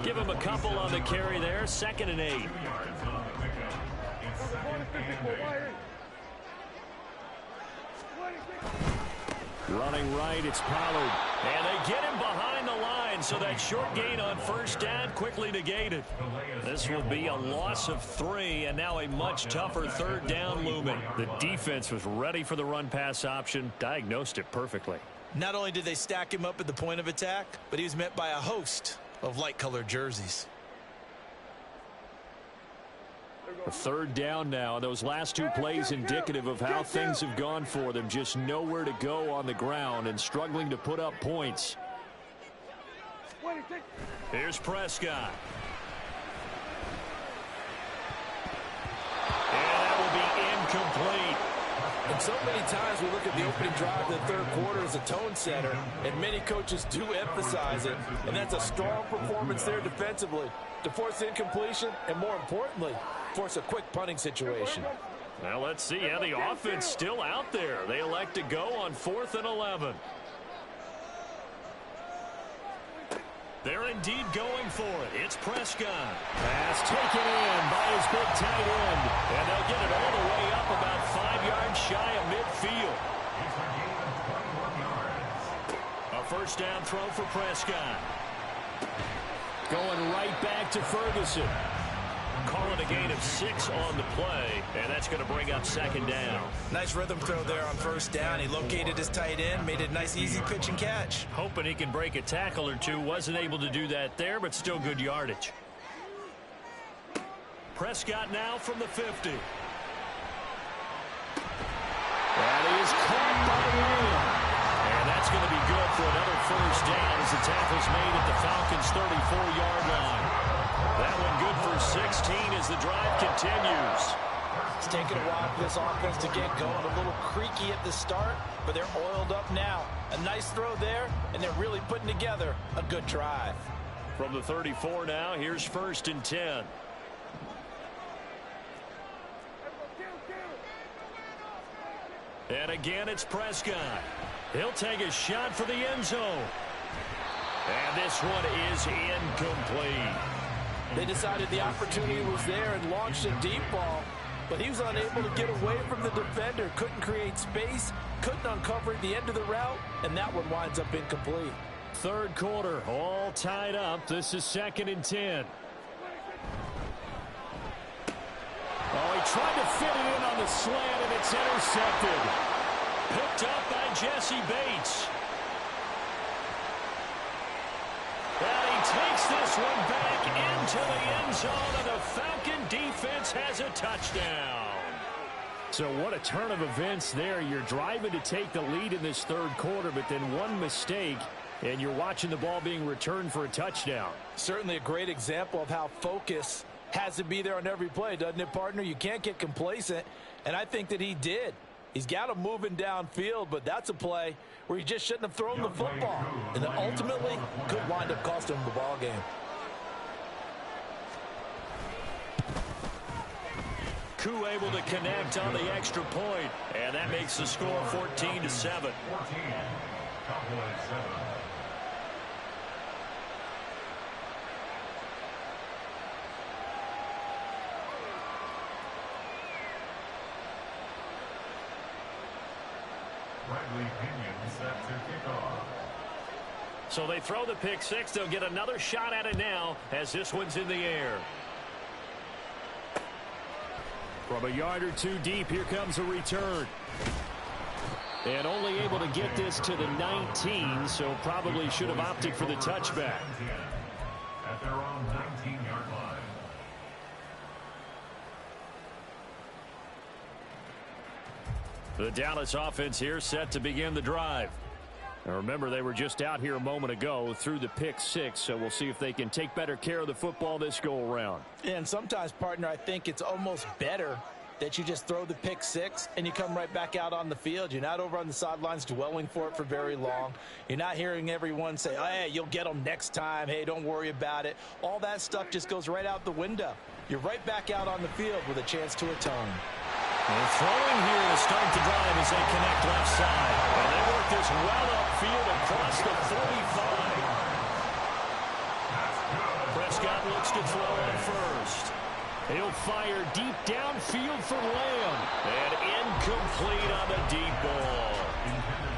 Give him a couple on the carry there. 2nd and 8. Running right, it's Pollard. And they get him behind the line, so that short gain on first down quickly negated. This will be a loss of 3, and now a much tougher 3rd down looming. The defense was ready for the run-pass option, diagnosed it perfectly. Not only did they stack him up at the point of attack, but he was met by a host of light-colored jerseys. A 3rd down now. Those last 2 plays indicative of how things have gone for them. Just nowhere to go on the ground and struggling to put up points. Here's Prescott. And that will be incomplete. And so many times we look at the opening drive of the 3rd quarter as a tone setter, and many coaches do emphasize it, and that's a strong performance there defensively to force incompletion and, more importantly, force a quick punting situation. Well, let's see how the offense still out there. They elect to go on 4th and 11. They're indeed going for it. It's Prescott. Pass taken in by his big tight end. And they'll get it all the way up about 5 yards shy of midfield. A first down throw for Prescott. Going right back to Ferguson. Calling a gain of 6 on the play, and that's going to bring up 2nd down. Nice rhythm throw there on first down. He located his tight end, made it a nice, easy pitch and catch. Hoping he can break a tackle or 2. Wasn't able to do that there, but still good yardage. Prescott now from the 50. That is caught by Williams. And that's going to be good for another first down as the tackle's made at the Falcons' 34-yard line. That one good for 16 as the drive continues. It's taken a while for this offense to get going. A little creaky at the start, but they're oiled up now. A nice throw there, and they're really putting together a good drive. From the 34 now, here's 1st and 10. And again, it's Prescott. He'll take a shot for the end zone. And this one is incomplete. They decided the opportunity was there and launched a deep ball, but he was unable to get away from the defender, couldn't create space, couldn't uncover the end of the route, and that one winds up incomplete. 3rd quarter, all tied up. This is 2nd and 10. Oh, he tried to fit it in on the slant, and it's intercepted. Picked up by Jesse Bates. And he takes this one back into the end zone, and the Falcon defense has a touchdown. So what a turn of events there. You're driving to take the lead in this 3rd quarter, but then one mistake, and you're watching the ball being returned for a touchdown. Certainly a great example of how focus has to be there on every play, doesn't it, partner? You can't get complacent, and I think that he did. He's got him moving downfield, but that's a play where he just shouldn't have thrown the football. And then ultimately could wind up costing him the ball game. Koo able to connect on the extra point, and that makes the score 14-7. 14. Cowboys 7. Bradley Pinion set to kick off. So they throw the pick six. They'll get another shot at it now as this one's in the air. From a yard or two deep, here comes a return. And only able to get this to the 19, so probably should have opted for the touchback. At their own 19-yard line. The Dallas offense here set to begin the drive. Now remember, they were just out here a moment ago through the pick six, so we'll see if they can take better care of the football this go-around. And sometimes, partner, I think it's almost better that you just throw the pick six and you come right back out on the field. You're not over on the sidelines dwelling for it for very long. You're not hearing everyone say, oh, hey, you'll get them next time. Hey, don't worry about it. All that stuff just goes right out the window. You're right back out on the field with a chance to atone. And throwing here to start the drive as they connect left side. And they work this well upfield across the 45. Prescott looks to throw on first. He'll fire deep downfield for Lamb. And incomplete on the deep ball.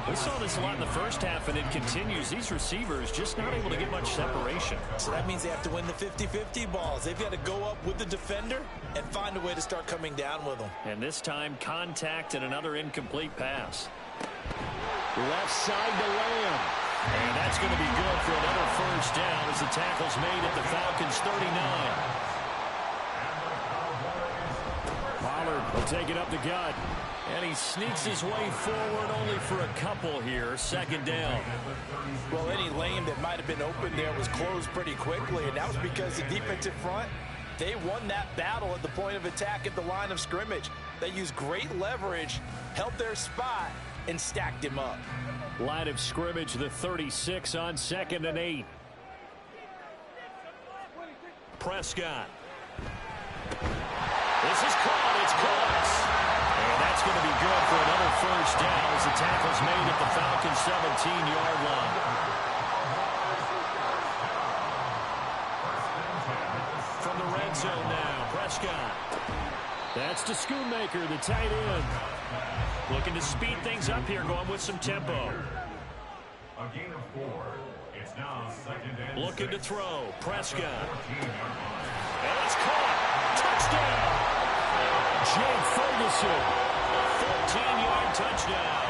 We saw this a lot in the first half, and it continues. These receivers just not able to get much separation. So that means they have to win the 50-50 balls. They've got to go up with the defender and find a way to start coming down with them. And this time, contact and another incomplete pass. Left side to Lamb. And that's going to be good for another first down as the tackle's made at the Falcons' 39. Pollard will take it up the gut. And he sneaks his way forward only for a couple here. Second down. Well, any lane that might have been open there was closed pretty quickly, and that was because the defensive front, they won that battle at the point of attack at the line of scrimmage. They used great leverage, held their spot, and stacked him up. Line of scrimmage, the 36 on 2nd and 8. Prescott. This is caught. It's close. And that's going to be good for another first down as the tackle's made at the Falcons' 17-yard line. From the red zone now, Prescott. That's to Schoonmaker, the tight end. Looking to speed things up here, going with some tempo. A gain of 4. It's now 2nd and 6. Looking to throw, Prescott. And it's caught. Touchdown. Jake Ferguson, 14-yard touchdown.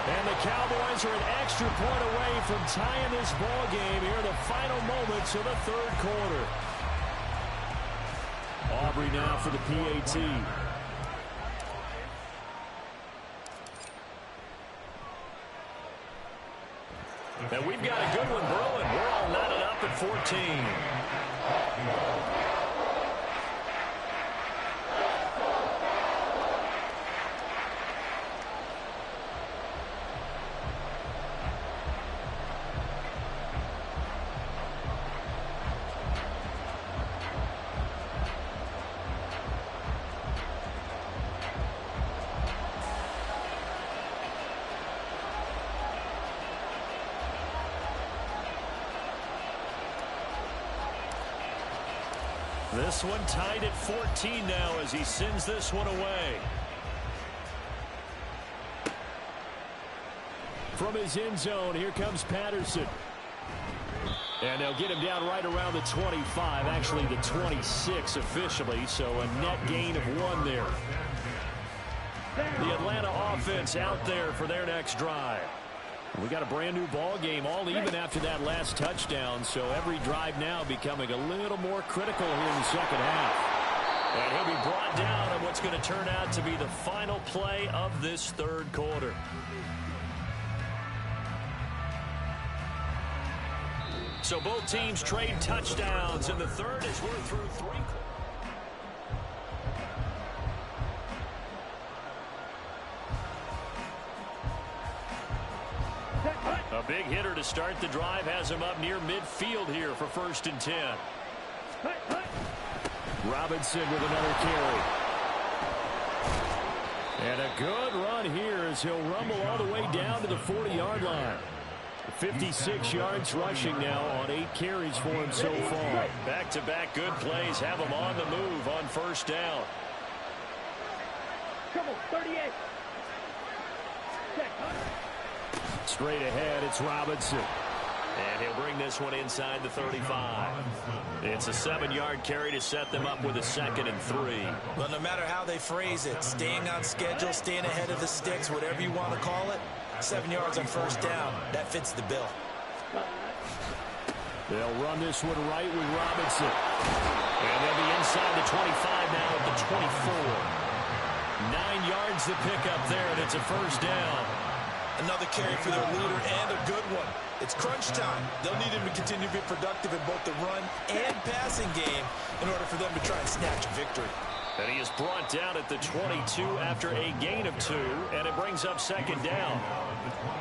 And the Cowboys are an extra point away from tying this ball game here in the final moments of the third quarter. Aubrey now for the PAT. And we've got a good one brewing. We're all knotted up at 14. This one tied at 14 now as he sends this one away. From his end zone, here comes Patterson. And they'll get him down right around the 25, actually the 26 officially, so a net gain of 1 there. The Atlanta offense out there for their next drive. We got a brand new ball game, all even after that last touchdown, so every drive now becoming a little more critical here in the second half. And he'll be brought down on what's going to turn out to be the final play of this third quarter. So both teams trade touchdowns in the third as we're through 3 quarters. A big hitter to start the drive has him up near midfield here for 1st and 10. Robinson with another carry. And a good run here as he'll rumble all the way down to the 40-yard line. 56 yards rushing now on 8 carries for him so far. Back-to-back good plays have him on the move on 1st down. Come on, 38. Straight ahead, it's Robinson. And he'll bring this one inside the 35. It's a 7-yard carry to set them up with a 2nd and 3. Well, no matter how they phrase it, staying on schedule, staying ahead of the sticks, whatever you want to call it, 7 yards on first down, that fits the bill. They'll run this one right with Robinson. And they'll be inside the 25 now at the 24. 9 yards to pick up there, and it's a first down. Another carry for their leader, and a good one. It's crunch time. They'll need him to continue to be productive in both the run and passing game in order for them to try and snatch a victory. And he is brought down at the 22 after a gain of 2, and it brings up 2nd down.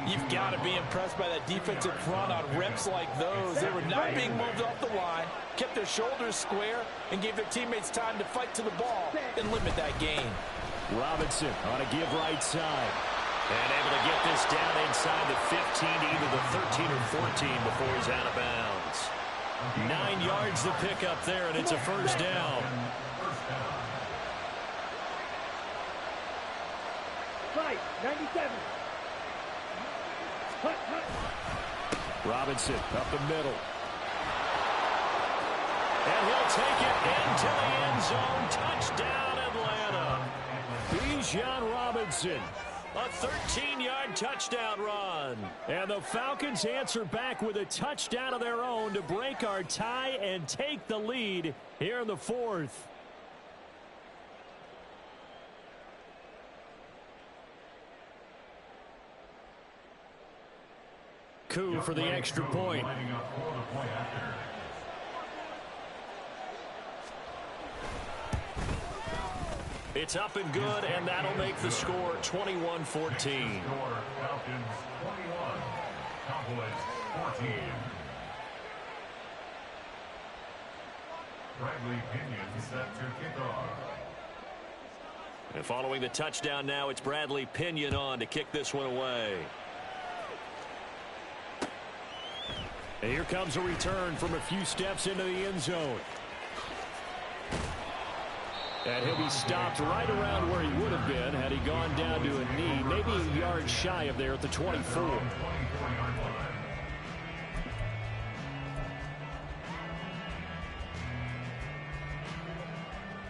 You've got to be impressed by that defensive front on reps like those. They were not being moved off the line, kept their shoulders square, and gave their teammates time to fight to the ball and limit that gain. Robinson on a give right side. And able to get this down inside the 15 to either the 13 or 14 before he's out of bounds. 9 yards to pick up there, and it's a first down. Fight, 97. Robinson up the middle. And he'll take it into the end zone. Touchdown, Atlanta. Bijan Robinson. A 13-yard touchdown run. And the Falcons answer back with a touchdown of their own to break our tie and take the lead here in the 4th. Koo for the extra point. It's up and good, and that'll make the score 21-14. Falcons 21, Cowboys 14. Bradley Pinion set to kick off. And following the touchdown now, it's Bradley Pinion on to kick this one away. And here comes a return from a few steps into the end zone. And he'll be stopped right around where he would have been had he gone down to a knee, maybe a yard shy of there at the 24.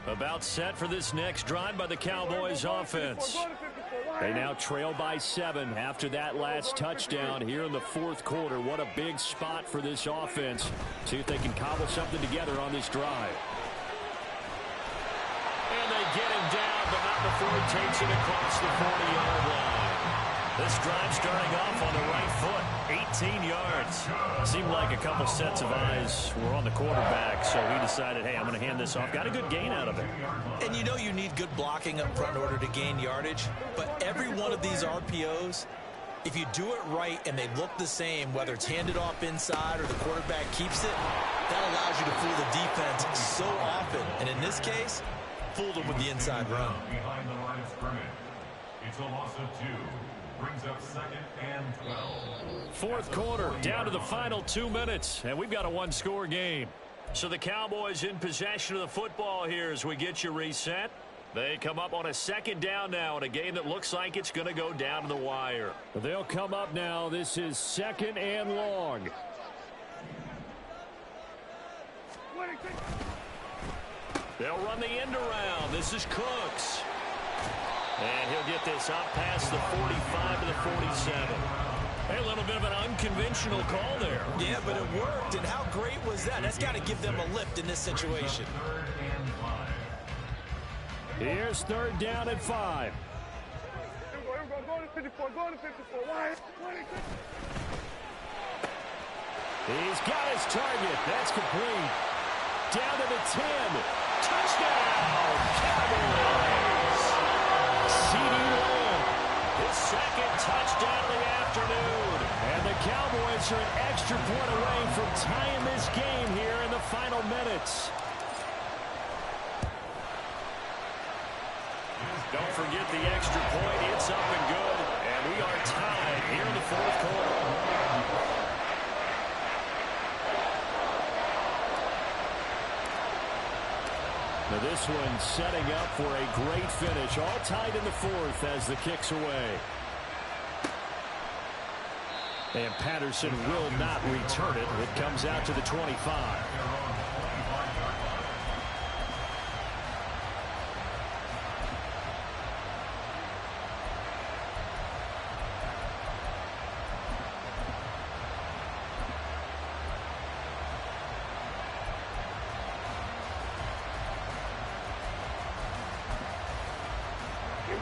About set for this next drive by the Cowboys offense. They now trail by 7 after that last touchdown here in the 4th quarter. What a big spot for this offense. See if they can cobble something together on this drive. And they get him down, but not before he takes it across the 40-yard line. This drive starting off on the right foot, 18 yards. Seemed like a couple sets of eyes were on the quarterback, so he decided, hey, I'm going to hand this off. Got a good gain out of it. And you know you need good blocking up front in order to gain yardage, but every one of these RPOs, if you do it right and they look the same, whether it's handed off inside or the quarterback keeps it, that allows you to fool the defense so often. And in this case, fooled them with the inside run. Behind the line of scrimmage, it's a loss of 2. Brings up 2nd and 12. 4th quarter, down to the final 2 minutes, and we've got a one-score game. So the Cowboys in possession of the football here as we get you reset. They come up on a 2nd down now in a game that looks like it's going to go down to the wire. They'll come up now. This is 2nd and long. They'll run the end around. This is Cooks. And he'll get this up past the 45 to the 47. Hey, a little bit of an unconventional call there. Yeah, but it worked, and how great was that? That's got to give them a lift in this situation. Here's 3rd down and 5. Go to 54, go to 54. He's got his target. That's complete. Down to the 10. Touchdown, Cowboys. CeeDee Lamb, his 2nd touchdown of the afternoon. And the Cowboys are an extra point away from tying this game here in the final minutes. Don't forget the extra point. It's up and good. And we are tied here in the 4th quarter. Now this one setting up for a great finish. All tied in the 4th as the kick's away. And Patterson will not return it. It comes out to the 25.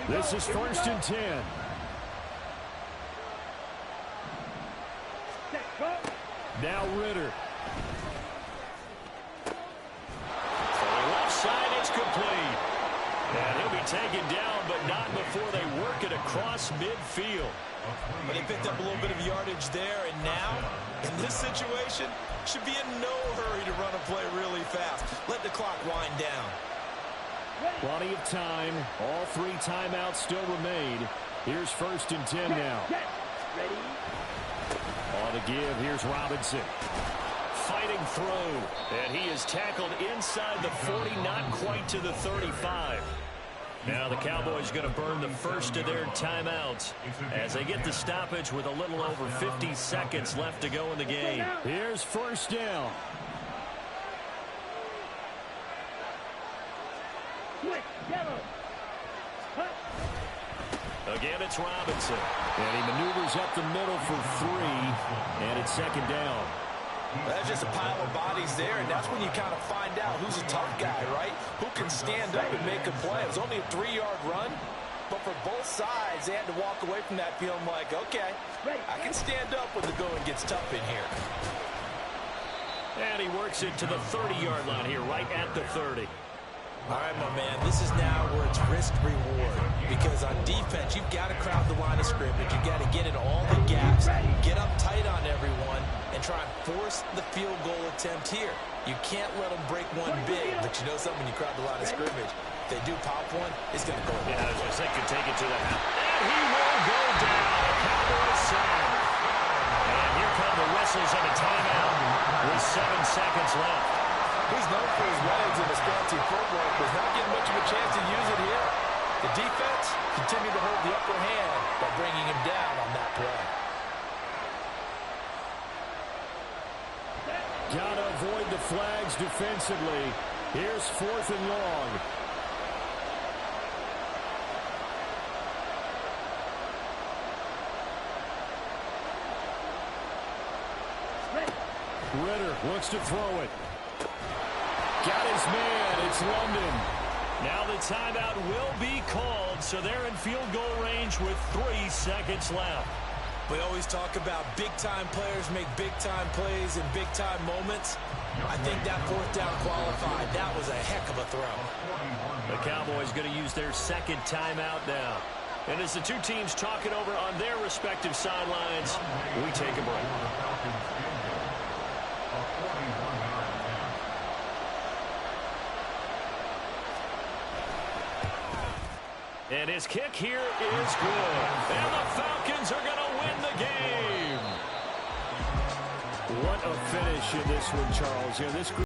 This is 1st and 10. Now Ritter. For the left side, it's complete. And he'll be taken down, but not before they work it across midfield. But they picked up a little bit of yardage there, and now, in this situation, should be in no hurry to run a play really fast. Let the clock wind down. Plenty of time. All 3 timeouts still remain. Here's 1st and 10 now. Ready? On the give, here's Robinson. Fighting through. And he is tackled inside the 40, not quite to the 35. Now the Cowboys going to burn the first of their timeouts as they get the stoppage with a little over 50 seconds left to go in the game. Here's 1st down. Again, it's Robinson. And he maneuvers up the middle for 3. And it's 2nd down. That's just a pile of bodies there, and that's when you kind of find out who's a tough guy, right? Who can stand up and make a play. It was only a 3-yard run, but for both sides, they had to walk away from that feeling like, okay, I can stand up when the going gets tough in here. And he works it to the 30-yard line here, right at the 30. All right, my man, this is now where it's risk-reward, because on defense, you've got to crowd the line of scrimmage. You've got to get in all the gaps, get up tight on everyone, and try and force the field goal attempt here. You can't let them break one big, but you know something, when you crowd the line of scrimmage, if they do pop one, it's going to go in. Yeah, I was going to say, could take it to the half. And he will go down. Cowboys sack. And here come the whistles and a timeout with 7 seconds left. He's known for his legs and his fancy footwork, but he's not getting much of a chance to use it here. The defense continued to hold the upper hand by bringing him down on that play. Gotta avoid the flags defensively. Here's 4th and long. Ritter looks to throw it. Got his man. It's London. Now the timeout will be called, so they're in field goal range with 3 seconds left. We always talk about big-time players make big-time plays in big-time moments. I think that 4th down qualified. That was a heck of a throw. The Cowboys going to use their 2nd timeout now. And as the 2 teams talk it over on their respective sidelines, we take a break. And his kick here is good. And the Falcons are going to win the game. What a finish in this one, Charles. Yeah, this group